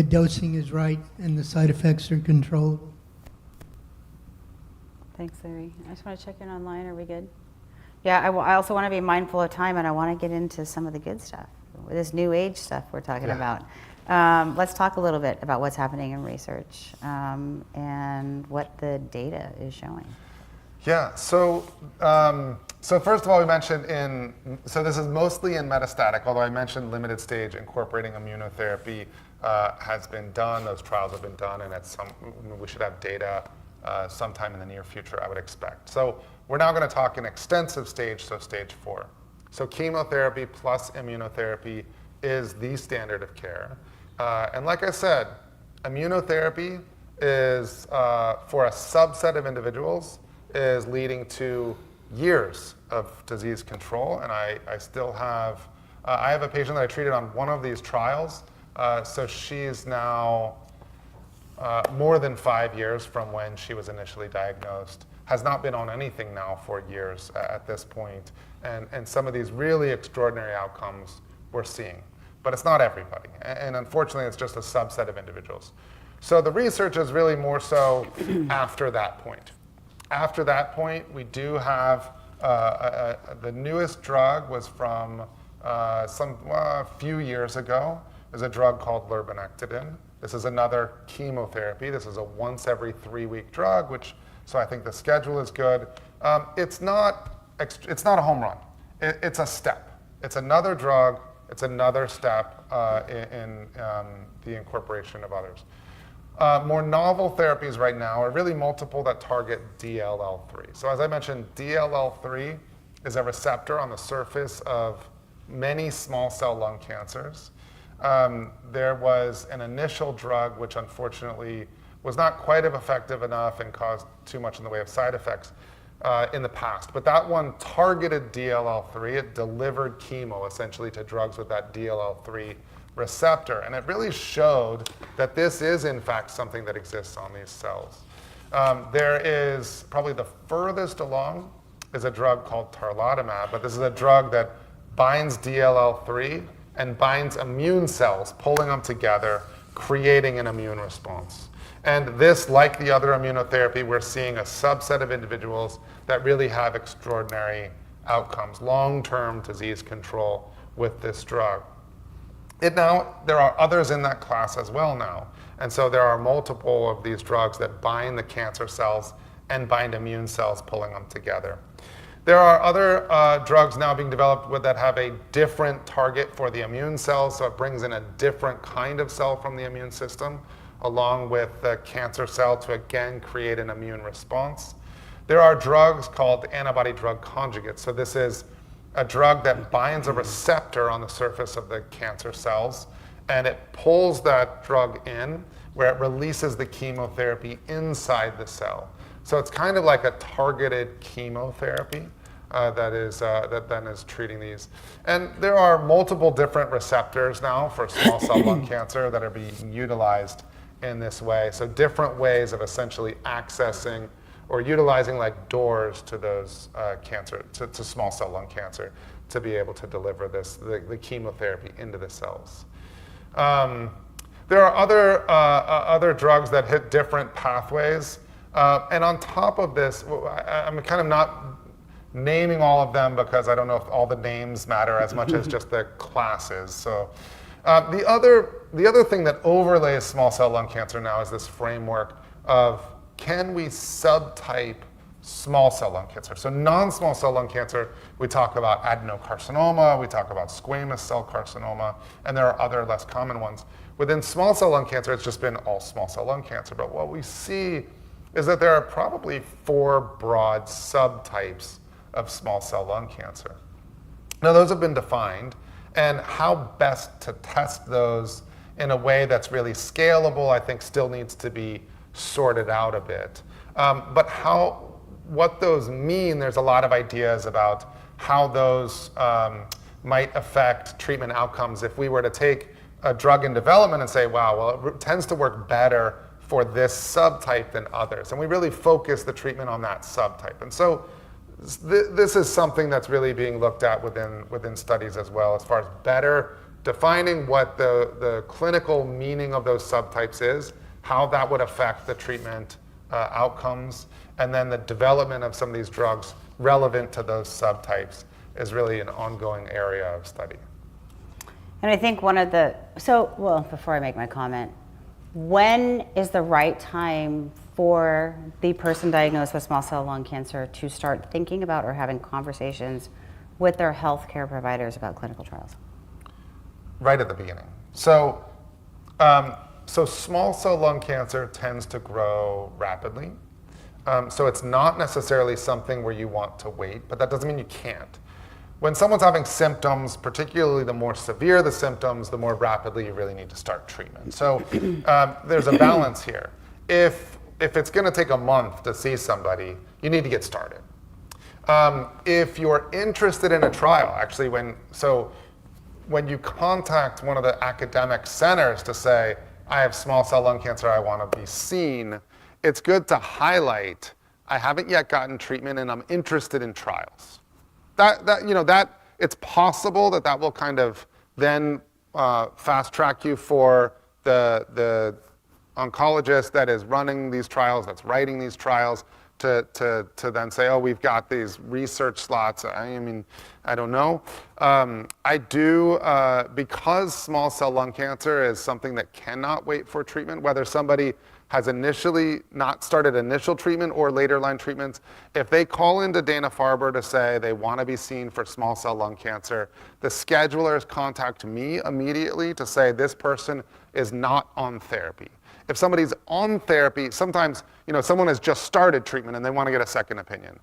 dosing is right and the side effects are controllable. Thanks, Larry. I just want to check in online. Are we good? Yeah, I also want to be mindful of time, and I want to get into some of the good stuff, this new age stuff we're talking about. Let's talk a little bit about what's happening in research and what the data is showing. Yeah, so first of all, we mentioned so this is mostly in metastatic, although I mentioned limited stage incorporating immunotherapy has been done, those trials have been done, and we should have data sometime in the near future, I would expect. So we're now going to talk in extensive stage, so stage 4. So chemotherapy plus immunotherapy is the standard of care. And like I said, immunotherapy is, for a subset of individuals, is leading to years of disease control. And I still have, I have a patient that I treated on one of these trials. So she's now more than 5 years from when she was initially diagnosed, has not been on anything now for years at this point. And some of these really extraordinary outcomes we're seeing. But it's not everybody. And unfortunately, it's just a subset of individuals. So the research is really more so after that point. After that point, we do have The newest drug was from a few years ago. There's a drug called lurbinectedin. This is another chemotherapy. This is a once every 3-week drug, so I think the schedule is good. It's not a home run. It's a step. It's another drug. It's another step in the incorporation of others. More novel therapies right now are really multiple that target DLL3. So as I mentioned, DLL3 is a receptor on the surface of many small cell lung cancers. There was an initial drug which unfortunately was not quite effective enough and caused too much in the way of side effects in the past. But that one targeted DLL3. It delivered chemo essentially to drugs with that DLL3 receptor. And it really showed that this is in fact something that exists on these cells. There is probably the furthest along is a drug called tarlatamab, but this is a drug that binds DLL3 and binds immune cells, pulling them together, creating an immune response. And this, like the other immunotherapy, we're seeing a subset of individuals that really have extraordinary outcomes, long-term disease control with this drug. There are others in that class as well now. And so there are multiple of these drugs that bind the cancer cells and bind immune cells, pulling them together. There are other drugs now being developed that have a different target for the immune cells, so it brings in a different kind of cell from the immune system, along with the cancer cell to again create an immune response. There are drugs called antibody-drug conjugates. So this is a drug that binds a receptor on the surface of the cancer cells, and it pulls that drug in where it releases the chemotherapy inside the cell. So it's kind of like a targeted chemotherapy that then is treating these. And there are multiple different receptors now for small cell lung cancer that are being utilized in this way. So different ways of essentially accessing or utilizing like doors to those to small cell lung cancer to be able to deliver the chemotherapy into the cells. There are other drugs that hit different pathways. And on top of this, I'm kind of not naming all of them because I don't know if all the names matter as much as just the classes. So the other thing that overlays small cell lung cancer now is this framework of, can we subtype small cell lung cancer? So non-small cell lung cancer, we talk about adenocarcinoma, we talk about squamous cell carcinoma, and there are other less common ones. Within small cell lung cancer, it's just been all small cell lung cancer. But what we see is that there are probably 4 broad subtypes of small cell lung cancer. Now, those have been defined, and how best to test those in a way that's really scalable, I think, still needs to be sorted out a bit. But what those mean, there's a lot of ideas about how those might affect treatment outcomes if we were to take a drug in development and say, wow, well, it tends to work better for this subtype than others. And we really focus the treatment on that subtype. And so this is something that's really being looked at within studies as well, as far as better defining what the clinical meaning of those subtypes is, how that would affect the treatment outcomes, and then the development of some of these drugs relevant to those subtypes is really an ongoing area of study. And I think before I make my comment, when is the right time for the person diagnosed with small cell lung cancer to start thinking about or having conversations with their healthcare providers about clinical trials? Right at the beginning. So small cell lung cancer tends to grow rapidly. So it's not necessarily something where you want to wait, but that doesn't mean you can't. When someone's having symptoms, particularly the more severe the symptoms, the more rapidly you really need to start treatment. So there's a balance here. If it's going to take a month to see somebody, you need to get started. If you're interested in a trial, actually, when you contact one of the academic centers to say, I have small cell lung cancer, I want to be seen, it's good to highlight, I haven't yet gotten treatment and I'm interested in trials. That it's possible that will kind of then fast track you for the oncologist that is running these trials, that's writing these trials, to then say, oh, we've got these research slots. I mean, I don't know. I do, because small cell lung cancer is something that cannot wait for treatment, whether somebody has initially not started initial treatment or later line treatments, if they call into Dana-Farber to say they want to be seen for small cell lung cancer, the schedulers contact me immediately to say this person is not on therapy. If somebody's on therapy, sometimes someone has just started treatment and they want to get a second opinion.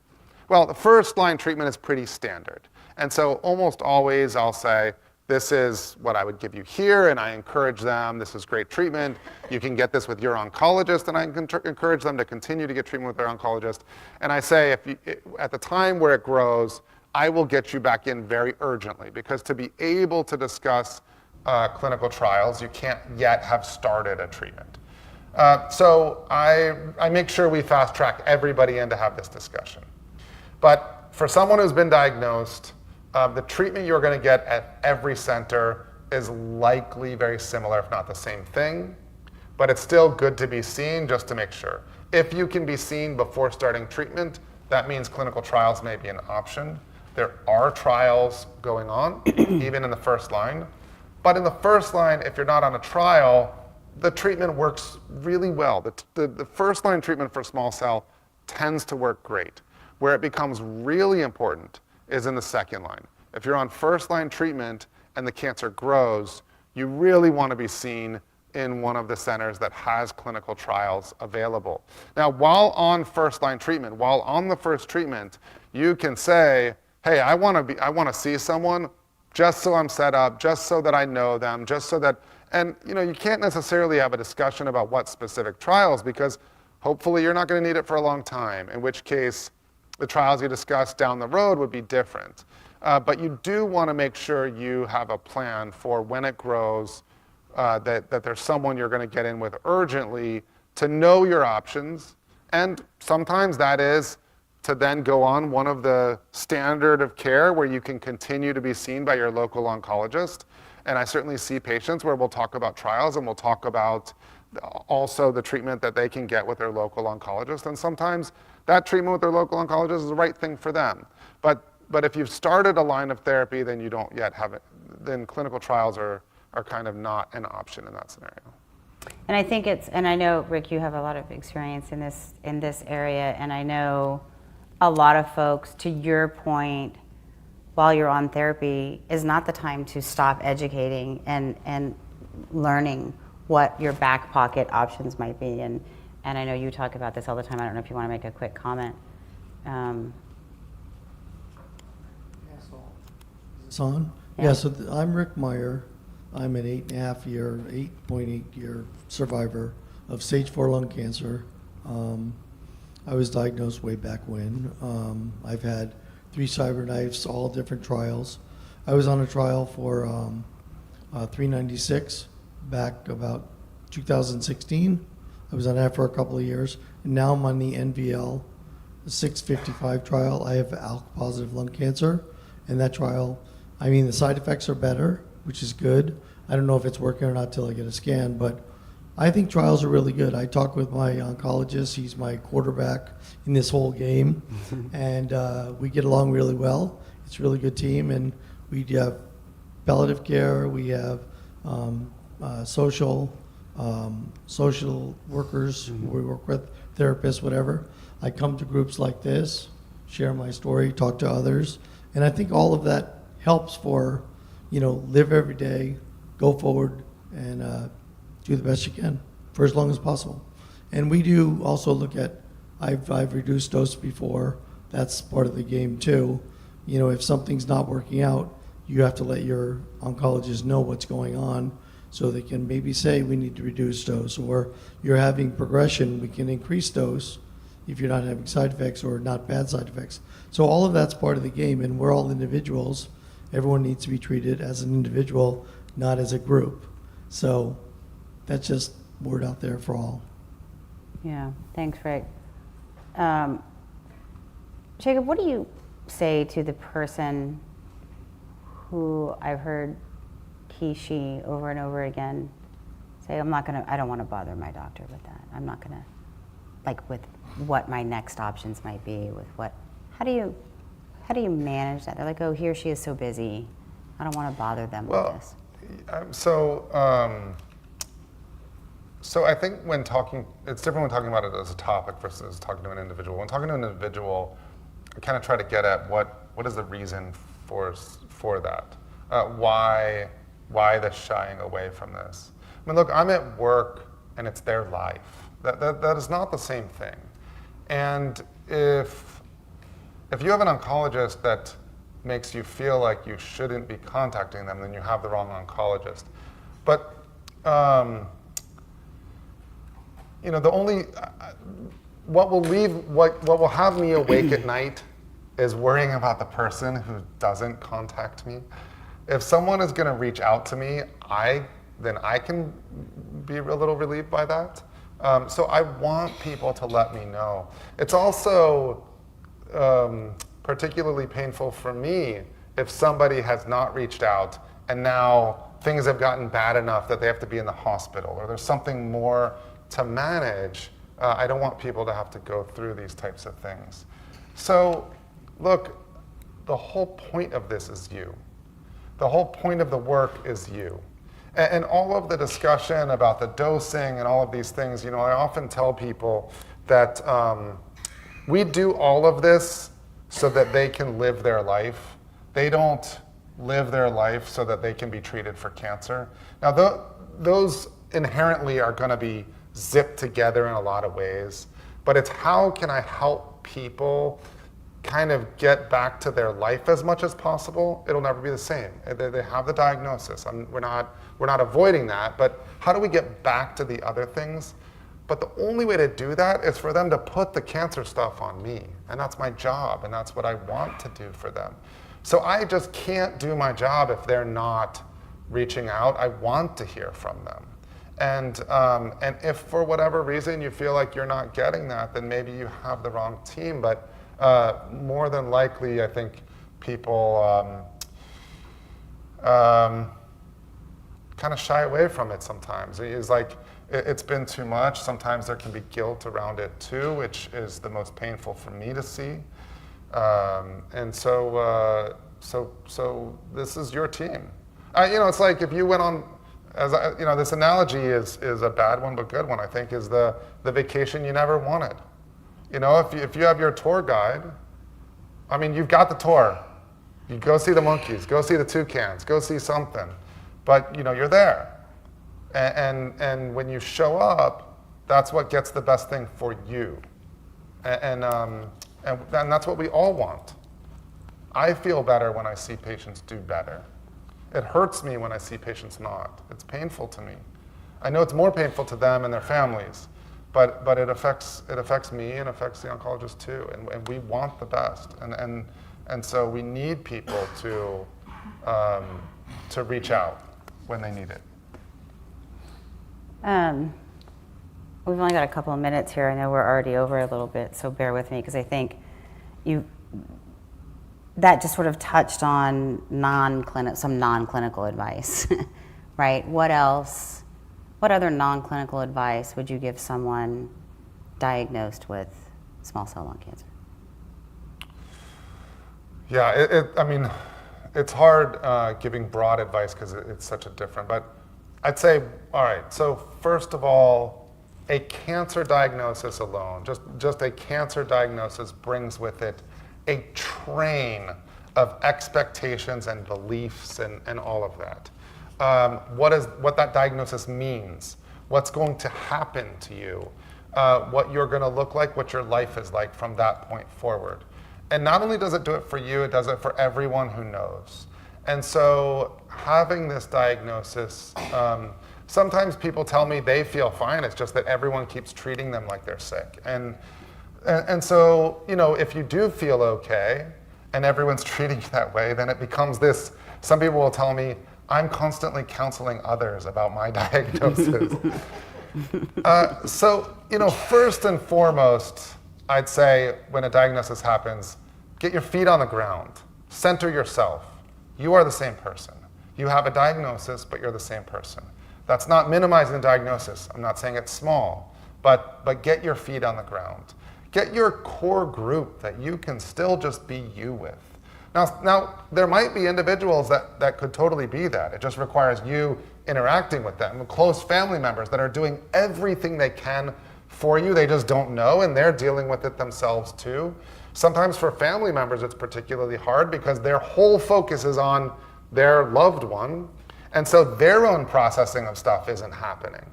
Well, the first line treatment is pretty standard. And so almost always I'll say, this is what I would give you here, and I encourage them, this is great treatment. You can get this with your oncologist, and I encourage them to continue to get treatment with their oncologist. And I say, at the time where it grows, I will get you back in very urgently, because to be able to discuss clinical trials, you can't yet have started a treatment. So I make sure we fast track everybody in to have this discussion. But for someone who's been diagnosed, the treatment you're going to get at every center is likely very similar, if not the same thing. But it's still good to be seen just to make sure. If you can be seen before starting treatment, that means clinical trials may be an option. There are trials going on, even in the first line. But in the first line, if you're not on a trial, the treatment works really well. The first line treatment for small cell tends to work great. Where it becomes really important is in the second line. If you're on first line treatment and the cancer grows, you really want to be seen in one of the centers that has clinical trials available. Now, while on first line treatment, while on the first treatment, you can say, hey, I want to see someone just so I'm set up, just so that I know them, just so that, and you can't necessarily have a discussion about what specific trials, because hopefully you're not going to need it for a long time, in which case the trials you discuss down the road would be different. But you do want to make sure you have a plan for when it grows, that there's someone you're going to get in with urgently to know your options. And sometimes that is to then go on one of the standard of care where you can continue to be seen by your local oncologist. And I certainly see patients where we'll talk about trials and we'll talk about also the treatment that they can get with their local oncologist. And sometimes that treatment with their local oncologist is the right thing for them. But if you've started a line of therapy, then you don't yet have it, then clinical trials are kind of not an option in that scenario. And I think and I know, Rick, you have a lot of experience in this area, and I know a lot of folks, to your point, while you're on therapy, is not the time to stop educating and learning what your back pocket options might be. And I know you talk about this all the time. I don't know if you want to make a quick comment. Is this on? Yeah, so I'm Rick Meyer. I'm an 8.8 year survivor of stage 4 lung cancer. I was diagnosed way back when. I've had 3 CyberKnives, all different trials. I was on a trial for 396 back about 2016. I was on that for a couple of years. And now I'm on the NVL 655 trial. I have ALK-positive lung cancer. And that trial, I mean, the side effects are better, which is good. I don't know if it's working or not till I get a scan, but I think trials are really good. I talk with my oncologist. He's my quarterback in this whole game. And we get along really well. It's a really good team. And we have palliative care. We have social workers. We work with therapists, whatever. I come to groups like this, share my story, talk to others. And I think all of that helps for, live every day, go forward, and do the best you can for as long as possible. And we do also look at, I've reduced dose before. That's part of the game too. If something's not working out, you have to let your oncologist know what's going on so they can maybe say we need to reduce dose, or you're having progression, we can increase dose if you're not having side effects or not bad side effects. So all of that's part of the game, and we're all individuals. Everyone needs to be treated as an individual, not as a group. So that's just word out there for all. Yeah, thanks, Rick. Jacob, what do you say to the person who I've heard he, she over and over again say, I don't want to bother my doctor with that. I'm not going to like with what my next options might be, with what, how do you manage that? They're like, oh, here she is so busy. I don't want to bother them with Well, this. So I think when talking, it's different when talking about it as a topic versus talking to an individual. When talking to an individual, I kind of try to get at what is the reason for that? Why the shying away from this? I mean, look, I'm at work and it's their life. That is not the same thing. And if you have an oncologist that makes you feel like you shouldn't be contacting them, then you have the wrong oncologist. But the only what will have me awake at night is worrying about the person who doesn't contact me. If someone is going to reach out to me, then I can be a little relieved by that. So I want people to let me know. It's also particularly painful for me if somebody has not reached out and now things have gotten bad enough that they have to be in the hospital or there's something more to manage. I don't want people to have to go through these types of things. So look, the whole point of this is you. The whole point of the work is you. And all of the discussion about the dosing and all of these things, I often tell people that we do all of this so that they can live their life. They don't live their life so that they can be treated for cancer. Now, those inherently are going to be zipped together in a lot of ways, but it's how can I help people kind of get back to their life as much as possible. It'll never be the same. They have the diagnosis. We're not avoiding that, but how do we get back to the other things? But the only way to do that is for them to put the cancer stuff on me, and that's my job, and that's what I want to do for them. So I just can't do my job if they're not reaching out. I want to hear from them. And if for whatever reason you feel like you're not getting that, then maybe you have the wrong team. But more than likely, I think people kind of shy away from it sometimes. It's like, it's been too much. Sometimes there can be guilt around it too, which is the most painful for me to see. And so this is your team. It's like if you went on, this analogy is a bad one but good one, I think, is the vacation you never wanted. If you have your tour guide, you've got the tour. You go see the monkeys, go see the toucans, go see something, but you're there. And when you show up, that's what gets the best thing for you. And that's what we all want. I feel better when I see patients do better. It hurts me when I see patients not. It's painful to me. I know it's more painful to them and their families, but it affects me and affects the oncologist too. And we want the best. And so we need people to reach out when they need it. We've only got a couple of minutes here. I know we're already over a little bit, so bear with me because I think that just sort of touched on some non-clinical advice, right? What other non-clinical advice would you give someone diagnosed with small cell lung cancer? Yeah, it's hard giving broad advice because it's such a different, but I'd say, all right, so first of all, a cancer diagnosis alone, just a cancer diagnosis brings with it a train of expectations and beliefs and all of that. What that diagnosis means, what's going to happen to you, what you're going to look like, what your life is like from that point forward. And not only does it do it for you, it does it for everyone who knows. And so having this diagnosis, sometimes people tell me they feel fine, it's just that everyone keeps treating them like they're sick. And so, if you do feel okay and everyone's treating you that way, then it becomes this, some people will tell me, I'm constantly counseling others about my diagnosis. So, first and foremost, I'd say when a diagnosis happens, get your feet on the ground, center yourself. You are the same person. You have a diagnosis, but you're the same person. That's not minimizing the diagnosis. I'm not saying it's small, but get your feet on the ground. Get your core group that you can still just be you with. Now there might be individuals that could totally be that. It just requires you interacting with them, close family members that are doing everything they can for you. They just don't know, and they're dealing with it themselves too. Sometimes for family members, it's particularly hard because their whole focus is on their loved one, and so their own processing of stuff isn't happening.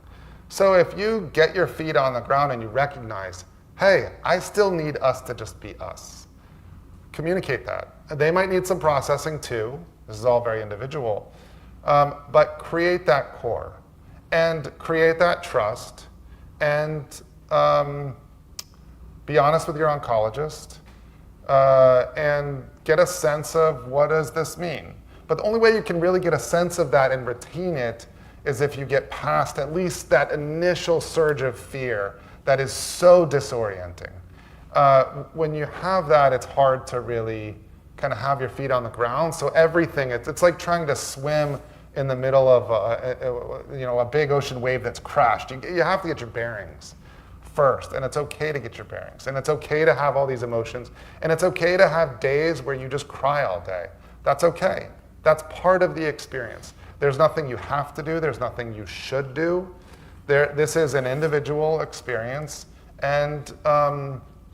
So if you get your feet on the ground and you recognize, hey, I still need us to just be us, communicate that. They might need some processing too. This is all very individual. But create that core and create that trust and be honest with your oncologist and get a sense of what does this mean. But the only way you can really get a sense of that and retain it is if you get past at least that initial surge of fear that is so disorienting. When you have that, it's hard to really kind of have your feet on the ground. So everything, it's like trying to swim in the middle of a big ocean wave that's crashed. You have to get your bearings first, and it's okay to get your bearings, and it's okay to have all these emotions, and it's okay to have days where you just cry all day. That's okay. That's part of the experience. There's nothing you have to do. There's nothing you should do. This is an individual experience, and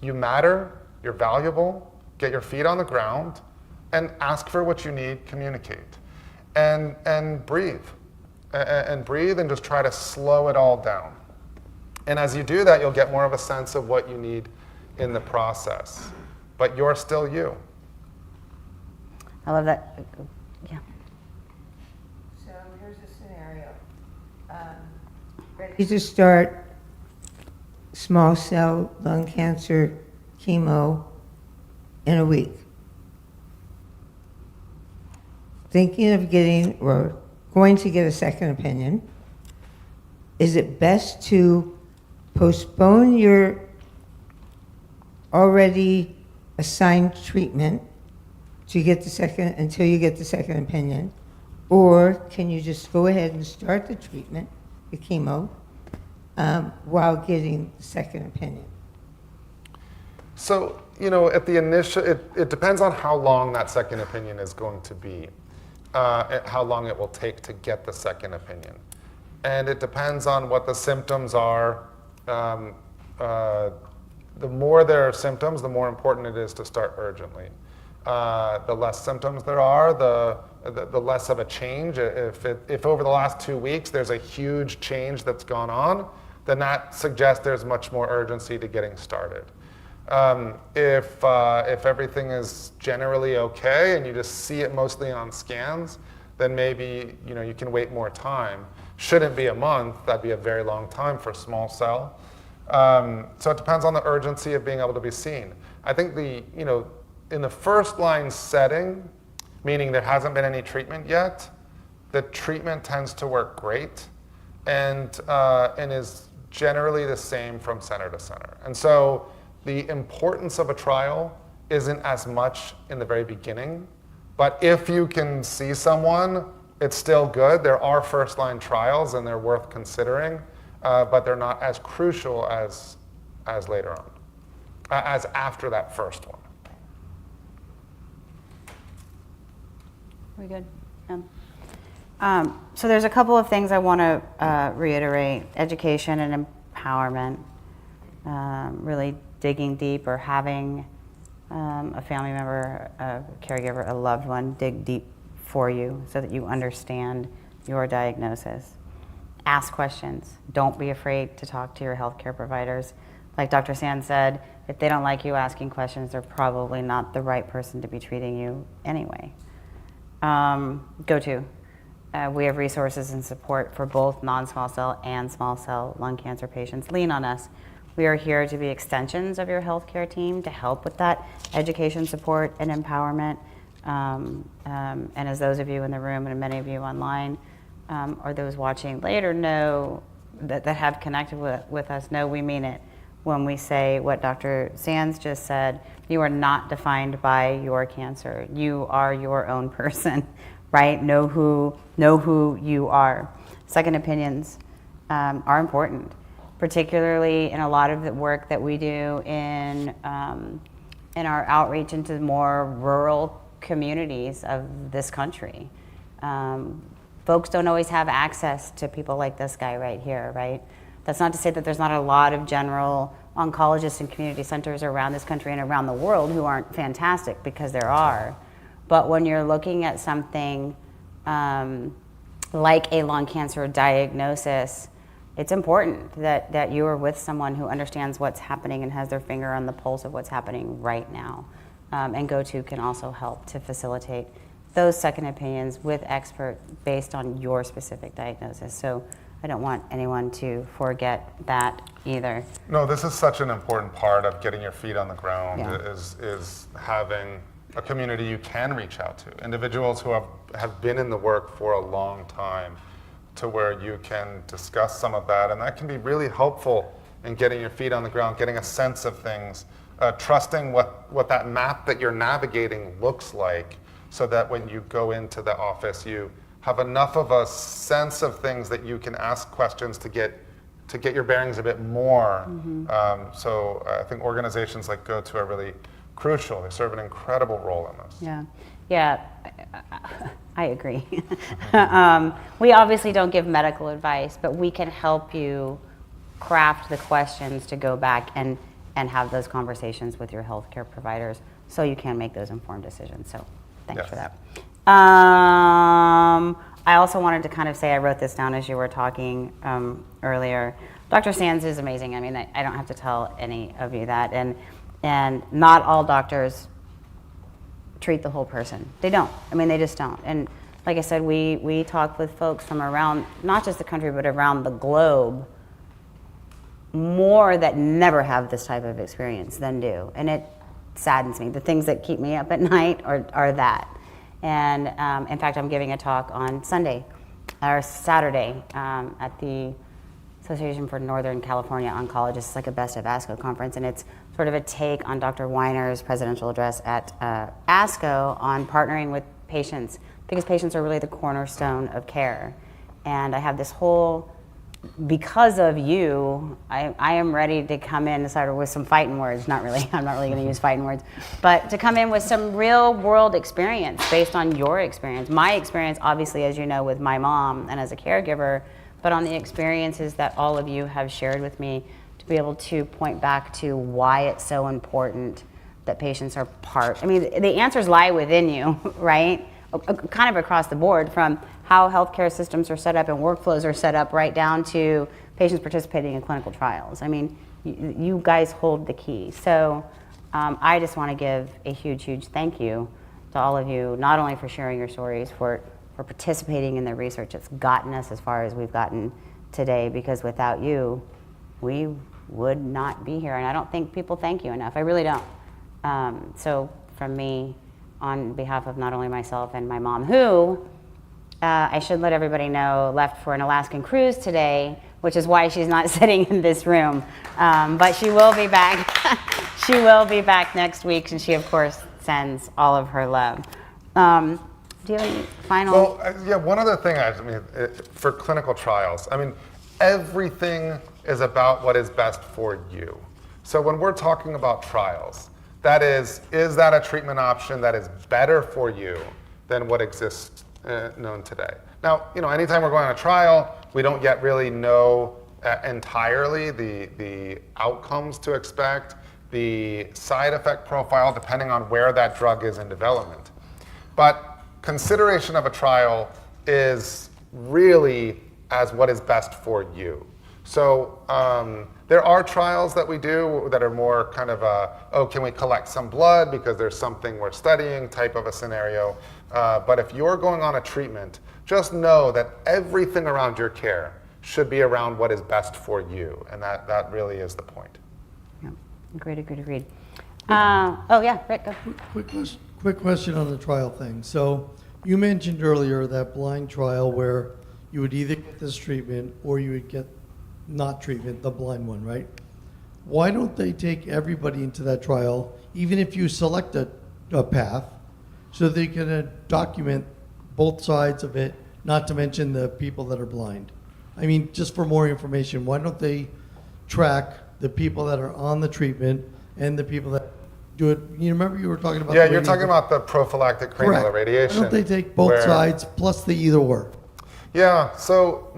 you matter. You're valuable. Get your feet on the ground, and ask for what you need. Communicate, and breathe, and breathe, and just try to slow it all down. And as you do that, you'll get more of a sense of what you need in the process. But you're still you. I love that. Yeah. So here's a scenario. Ready to start small cell lung cancer chemo in a week. Thinking of getting or going to get a second opinion. Is it best to postpone your already assigned treatment to get the second until you get the second opinion, or can you just go ahead and start the treatment, the chemo, while getting the second opinion? So, at the initial, it depends on how long that second opinion is going to be, how long it will take to get the second opinion. And it depends on what the symptoms are. The more there are symptoms, the more important it is to start urgently. The less symptoms there are, the less of a change. If over the last 2 weeks there's a huge change that's gone on, then that suggests there's much more urgency to getting started. If everything is generally okay and you just see it mostly on scans, then maybe you can wait more time. Shouldn't be a month. That'd be a very long time for small cell. So it depends on the urgency of being able to be seen. I think in the first line setting, meaning there hasn't been any treatment yet, the treatment tends to work great and is generally the same from center to center. And so the importance of a trial isn't as much in the very beginning, but if you can see someone, it's still good. There are first line trials and they're worth considering, but they're not as crucial as later on, as after that first one. We good? So there's a couple of things I want to reiterate. Education and empowerment, really digging deep, or having a family member, a caregiver, a loved one dig deep for you so that you understand your diagnosis. Ask questions. Don't be afraid to talk to your healthcare providers. Like Dr. Sand said, if they don't like you asking questions, they're probably not the right person to be treating you anyway. We have resources and support for both non-small cell and small cell lung cancer patients. Lean on us. We are here to be extensions of your healthcare team to help with that education, support, and empowerment. And as those of you in the room and many of you online, or those watching later know that have connected with us, know we mean it when we say what Dr. Sands just said. You are not defined by your cancer. You are your own person, right? Know who you are. Second opinions are important. particularly in a lot of the work that we do in our outreach into more rural communities of this country. Folks don't always have access to people like this guy right here, right? That's not to say that there's not a lot of general oncologists and community centers around this country and around the world who aren't fantastic, because there are. But when you're looking at something like a lung cancer diagnosis, it's important that you are with someone who understands what's happening and has their finger on the pulse of what's happening right now. And GoTo can also help to facilitate those second opinions with expert based on your specific diagnosis. So I don't want anyone to forget that either. No, this is such an important part of getting your feet on the ground, Yeah. is having a community you can reach out to, individuals who have been in the work for a long time, to where you can discuss some of that, and that can be really helpful in getting your feet on the ground, getting a sense of things, trusting what that map that you're navigating looks like, so that when you go into the office, you have enough of a sense of things that you can ask questions to get your bearings a bit more. So I think organizations like GoTo are really crucial. They serve an incredible role in this. Yeah, I agree. We obviously don't give medical advice, but we can help you craft the questions to go back and have those conversations with your healthcare providers so you can make those informed decisions. So thanks Yes. for that. I also wanted to kind of say, I wrote this down as you were talking earlier. Dr. Sands is amazing. I mean, I don't have to tell any of you that. And not all doctors treat the whole person. They don't. I mean, they just don't. And like I said, we talk with folks from around, not just the country, but around the globe, more that never have this type of experience than do. And it saddens me. The things that keep me up at night are that. And in fact, I'm giving a talk on Saturday at the Association for Northern California Oncologists. It's like a Best of ASCO conference, and it's sort of a take on Dr. Weiner's presidential address at ASCO on partnering with patients, because patients are really the cornerstone of care. And I have this whole, because of you, I am ready to come in sort of with some fighting words. Not really, I'm not really going to use fighting words, but to come in with some real world experience based on your experience. My experience, obviously, as you know, with my mom and as a caregiver, but on the experiences that all of you have shared with me, to be able to point back to why it's so important that patients are part. I mean, the answers lie within you, right? Kind of across the board, from how healthcare systems are set up and workflows are set up, right down to patients participating in clinical trials. I mean, you guys hold the key. So I just want to give a huge, huge thank you to all of you, not only for sharing your stories, for participating in the research that's gotten us as far as we've gotten today, because without you, we would not be here. And I don't think people thank you enough. I really don't. So from me, on behalf of not only myself and my mom, who I should let everybody know left for an Alaskan cruise today, which is why she's not sitting in this room. But she will be back. She will be back next week, and she, of course, sends all of her love. Do you have any final? Well, yeah, one other thing, for clinical trials, everything is about what is best for you. So when we're talking about trials, that is that a treatment option that is better for you than what exists known today? Now, anytime we're going on a trial, we don't yet really know entirely the outcomes to expect, the side effect profile, depending on where that drug is in development. But consideration of a trial is really as what is best for you. So there are trials that we do that are more kind of can we collect some blood because there's something we're studying type of a scenario. But if you're going on a treatment, just know that everything around your care should be around what is best for you. And that really is the point. Yeah, agreed. Oh yeah, Rick, go. Quick question on the trial thing. So you mentioned earlier that blind trial where you would either get this treatment or you would get not treatment, the blind one, right? Why don't they take everybody into that trial, even if you select a path, so they can document both sides of it, not to mention the people that are blind? Just for more information, why don't they track the people that are on the treatment and the people that do it. You remember you were talking about Yeah, the you're talking radiation? about the prophylactic cranial Correct. irradiation. Why don't they take both where- sides plus the either or? Yeah, so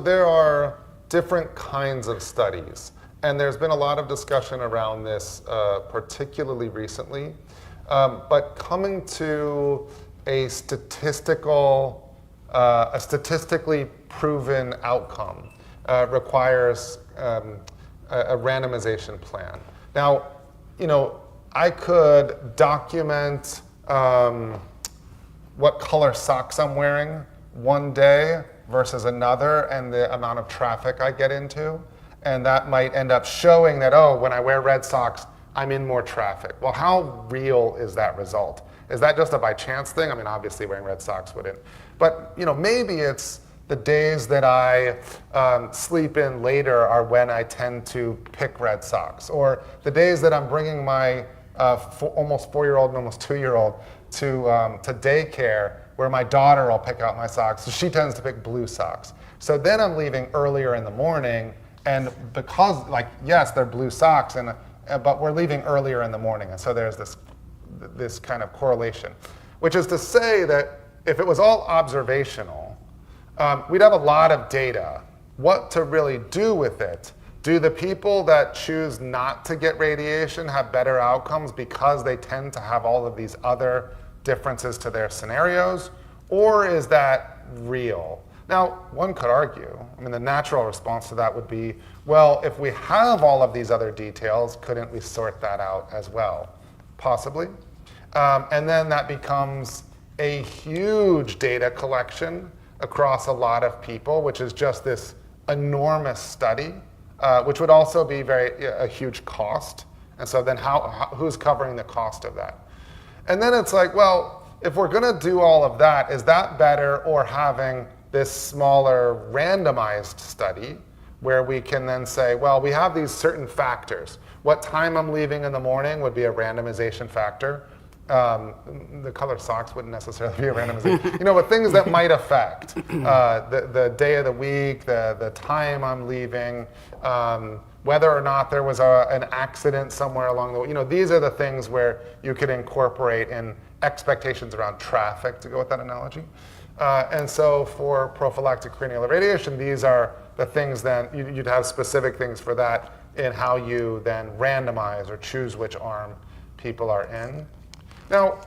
there are different kinds of studies, and there's been a lot of discussion around this, particularly recently. But coming to a statistically proven outcome requires a randomization plan. Now, I could document what color socks I'm wearing one day versus another and the amount of traffic I get into. And that might end up showing that, oh, when I wear red socks, I'm in more traffic. Well, how real is that result? Is that just a by chance thing? I mean, obviously wearing red socks wouldn't. But maybe it's the days that I sleep in later are when I tend to pick red socks. Or the days that I'm bringing my almost 4-year-old and almost 2-year-old to daycare, where my daughter will pick out my socks. So she tends to pick blue socks. So then I'm leaving earlier in the morning, and because, yes, they're blue socks, but we're leaving earlier in the morning, and so there's this kind of correlation, which is to say that if it was all observational, we'd have a lot of data. What to really do with it? Do the people that choose not to get radiation have better outcomes because they tend to have all of these other differences to their scenarios? Or is that real? Now, one could argue, the natural response to that would be, well, if we have all of these other details, couldn't we sort that out as well? Possibly. And then that becomes a huge data collection across a lot of people, which is just this enormous study, which would also be a huge cost. And so then who's covering the cost of that? And then it's like, well, if we're going to do all of that, is that better, or having this smaller randomized study where we can then say, well, we have these certain factors. What time I'm leaving in the morning would be a randomization factor. The color socks wouldn't necessarily be a randomization. But things that might affect the day of the week, the time I'm leaving, whether or not there was an accident somewhere along the way. These are the things where you could incorporate in expectations around traffic, to go with that analogy. And so for prophylactic cranial irradiation, these are the things that you'd have specific things for that in how you then randomize or choose which arm people are in. Now,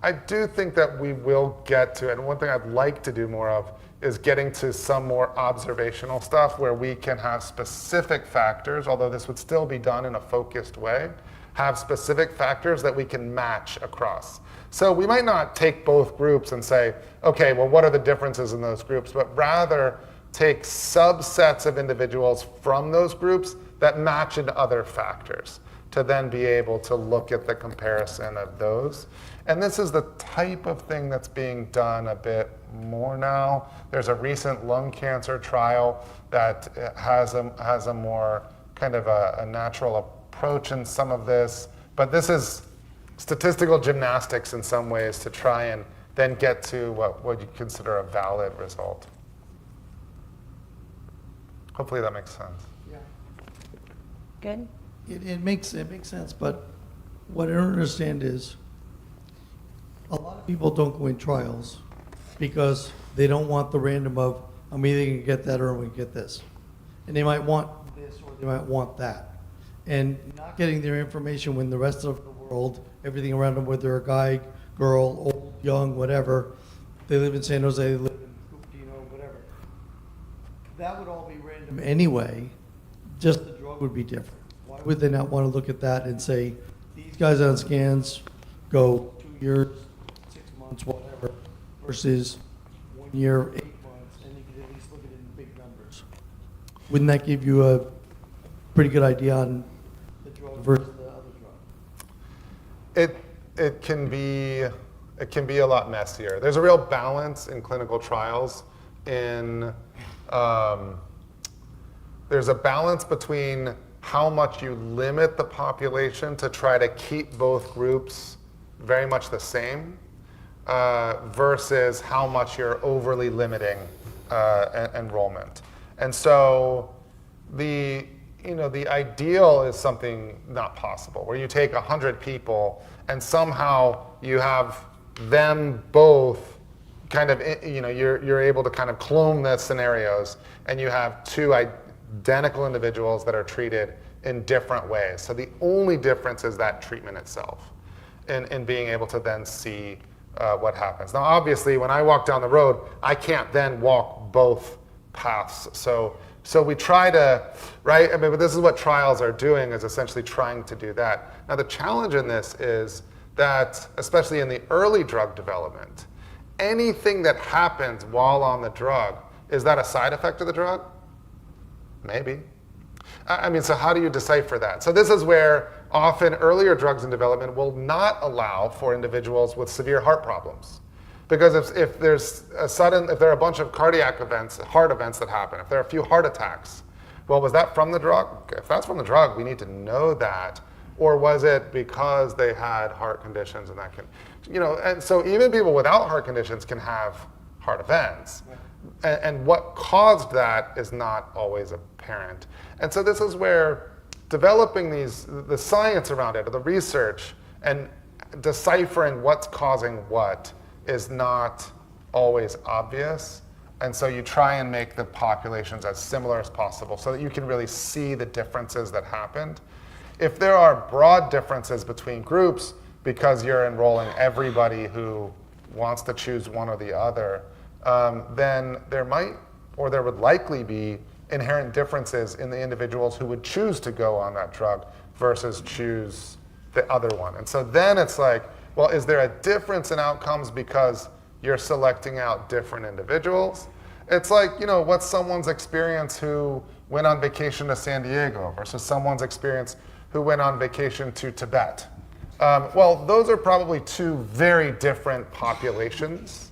I do think that we will get to, and one thing I'd like to do more of is getting to some more observational stuff where we can have specific factors, although this would still be done in a focused way, have specific factors that we can match across. So we might not take both groups and say, okay, well, what are the differences in those groups, but rather take subsets of individuals from those groups that match in other factors to then be able to look at the comparison of those. And this is the type of thing that's being done a bit more now. There's a recent lung cancer trial that has a more kind of a natural approach in some of this, but this is statistical gymnastics in some ways to try and then get to what you consider a valid result. Hopefully that makes sense. Good? It makes sense, but what I don't understand is a lot of people don't go in trials because they don't want the random of, I'm either going to get that or I'm going to get this. And they might want this or they might want that. And not getting their information when the rest of the world, everything around them, whether they're a guy, girl, old, young, whatever, they live in San Jose, they live in Cupertino, whatever. That would all be random anyway, just the drug would be different. Why would they not want to look at that and say, these guys on scans go 2 years, 6 months, whatever, versus 1 year, 8 months, and you could at least look at it in big numbers? Wouldn't that give you a pretty good idea on the drug versus the other drug? It can be a lot messier. There's a real balance in clinical trials in there's a balance between how much you limit the population to try to keep both groups very much the same versus how much you're overly limiting enrollment. And so the ideal is something not possible, where you take 100 people and somehow you have them both kind of, you're able to kind of clone the scenarios, and you have two identical individuals that are treated in different ways. So the only difference is that treatment itself, in being able to then see what happens. Now, obviously, when I walk down the road, I can't then walk both paths. So we try to, right? I mean, but this is what trials are doing, is essentially trying to do that. Now, the challenge in this is that, especially in the early drug development, anything that happens while on the drug, is that a side effect of the drug? Maybe. I mean, so how do you decipher that? So this is where often earlier drugs in development will not allow for individuals with severe heart problems. Because if there are a bunch of cardiac events, heart events that happen, if there are a few heart attacks, well, was that from the drug? If that's from the drug, we need to know that. Or was it because they had heart conditions, and that can, and so even people without heart conditions can have heart events. And what caused that is not always apparent. And so this is where developing the science around it, or the research, and deciphering what's causing what is not always obvious. And so you try and make the populations as similar as possible so that you can really see the differences that happened. If there are broad differences between groups, because you're enrolling everybody who wants to choose one or the other, then there would likely be inherent differences in the individuals who would choose to go on that drug versus choose the other one. And so then it's like, well, is there a difference in outcomes because you're selecting out different individuals? It's like, what's someone's experience who went on vacation to San Diego versus someone's experience who went on vacation to Tibet? Well, those are probably two very different populations.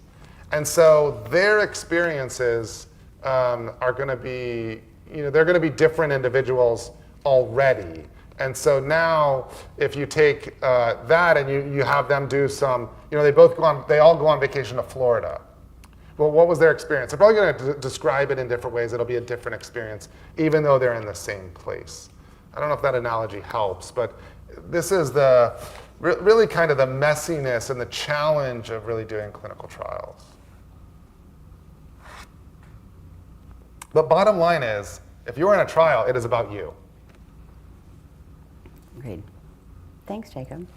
And so their experiences are going to be, they're going to be different individuals already. And so now, if you take that and you have them do some, they all go on vacation to Florida. Well, what was their experience? They're probably going to describe it in different ways. It'll be a different experience, even though they're in the same place. I don't know if that analogy helps, but this is really kind of the messiness and the challenge of really doing clinical trials. But bottom line is, if you're in a trial, it is about you. Agreed. Thanks, Jacob.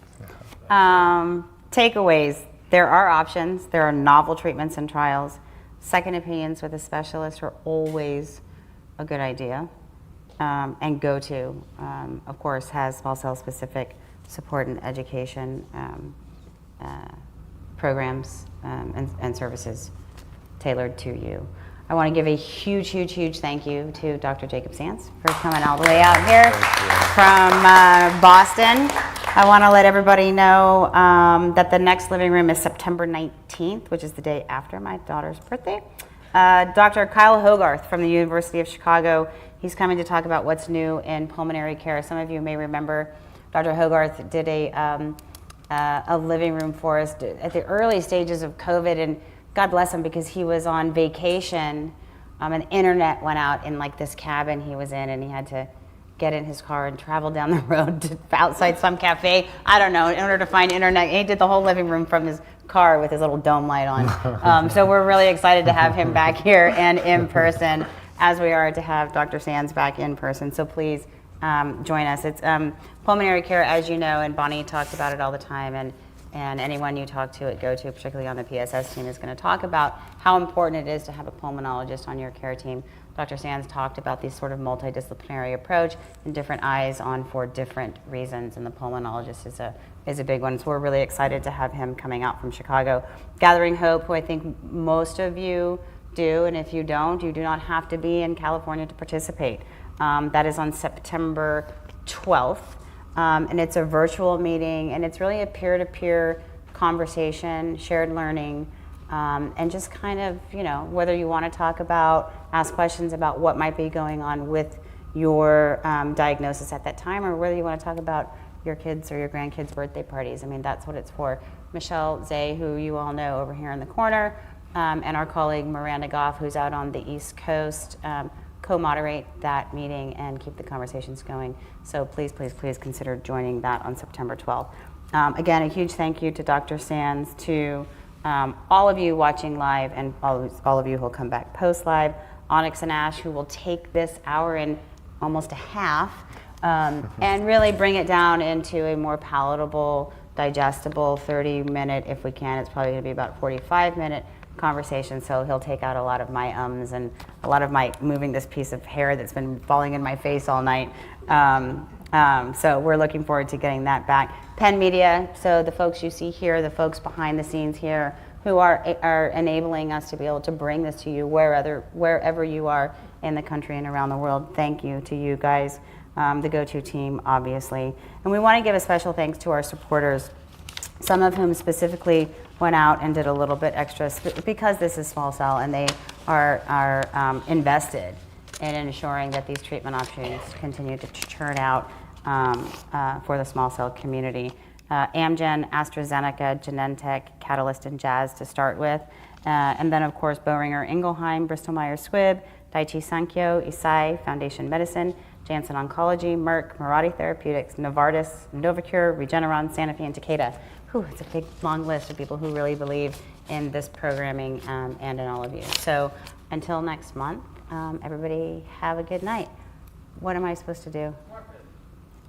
Takeaways. There are options. There are novel treatments and trials. Second opinions with a specialist are always a good idea. And go-to, of course, has small cell specific support and education programs and services tailored to you. I want to give a huge, huge, huge thank you to Dr. Jacob Sands for coming all the way out here from Boston. I want to let everybody know that the next living room is September 19th, which is the day after my daughter's birthday. Dr. Kyle Hogarth from the University of Chicago, he's coming to talk about what's new in pulmonary care. Some of you may remember Dr. Hogarth did a living room for us at the early stages of COVID, and God bless him, because he was on vacation, and internet went out in like this cabin he was in, and he had to get in his car and travel down the road to outside some cafe, I don't know, in order to find internet. He did the whole living room from his car with his little dome light on. So we're really excited to have him back here and in person, as we are to have Dr. Sands back in person. So please join us. It's pulmonary care, as you know, and Bonnie talked about it all the time, and anyone you talk to at GoTo, particularly on the PSS team, is going to talk about how important it is to have a pulmonologist on your care team. Dr. Sands talked about this sort of multidisciplinary approach and different eyes on for different reasons, and the pulmonologist is a big one. So we're really excited to have him coming out from Chicago. Gathering Hope, who I think most of you do, and if you don't, you do not have to be in California to participate. That is on September 12th. And it's a virtual meeting, and it's really a peer-to-peer conversation, shared learning, and just kind of, whether you want to ask questions about what might be going on with your diagnosis at that time, or whether you want to talk about your kids' or your grandkids' birthday parties. I mean, that's what it's for. Michelle Zay, who you all know over here in the corner, and our colleague Miranda Goff, who's out on the East Coast, co-moderate that meeting and keep the conversations going. So please, please, please consider joining that on September 12th. Again, a huge thank you to Dr. Sands, to all of you watching live, and all of you who will come back post-live, Onyx and Ash, who will take this hour and almost a half and really bring it down into a more palatable, digestible 30-minute, if we can. It's probably going to be about 45-minute conversation, so he'll take out a lot of my ums and a lot of my moving this piece of hair that's been falling in my face all night. So we're looking forward to getting that back. Penn Media, so the folks you see here, the folks behind the scenes here, who are enabling us to be able to bring this to you wherever you are in the country and around the world. Thank you to you guys, the Go-To team, obviously. And we want to give a special thanks to our supporters, some of whom specifically went out and did a little bit extra because this is small cell, and they are invested in ensuring that these treatment options continue to churn out for the small cell community. Amgen, AstraZeneca, Genentech, Catalyst, and Jazz to start with. And then, of course, Boehringer Ingelheim, Bristol Myers Squibb, Daiichi Sankyo, Eisai, Foundation Medicine, Janssen Oncology, Merck, Mirati Therapeutics, Novartis, Novocure, Regeneron, Sanofi, and Takeda. Whew, it's a big, long list of people who really believe in this programming and in all of you. So until next month, everybody have a good night. What am I supposed to do?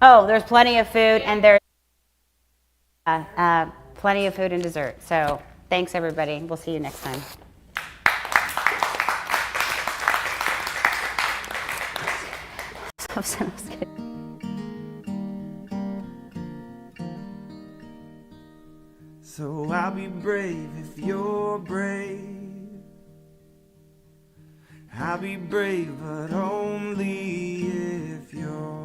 Oh, there's plenty of food, and there's plenty of food and dessert. So thanks, everybody. We'll see you next time. So I'll be brave if you're brave. I'll be brave, but only if you're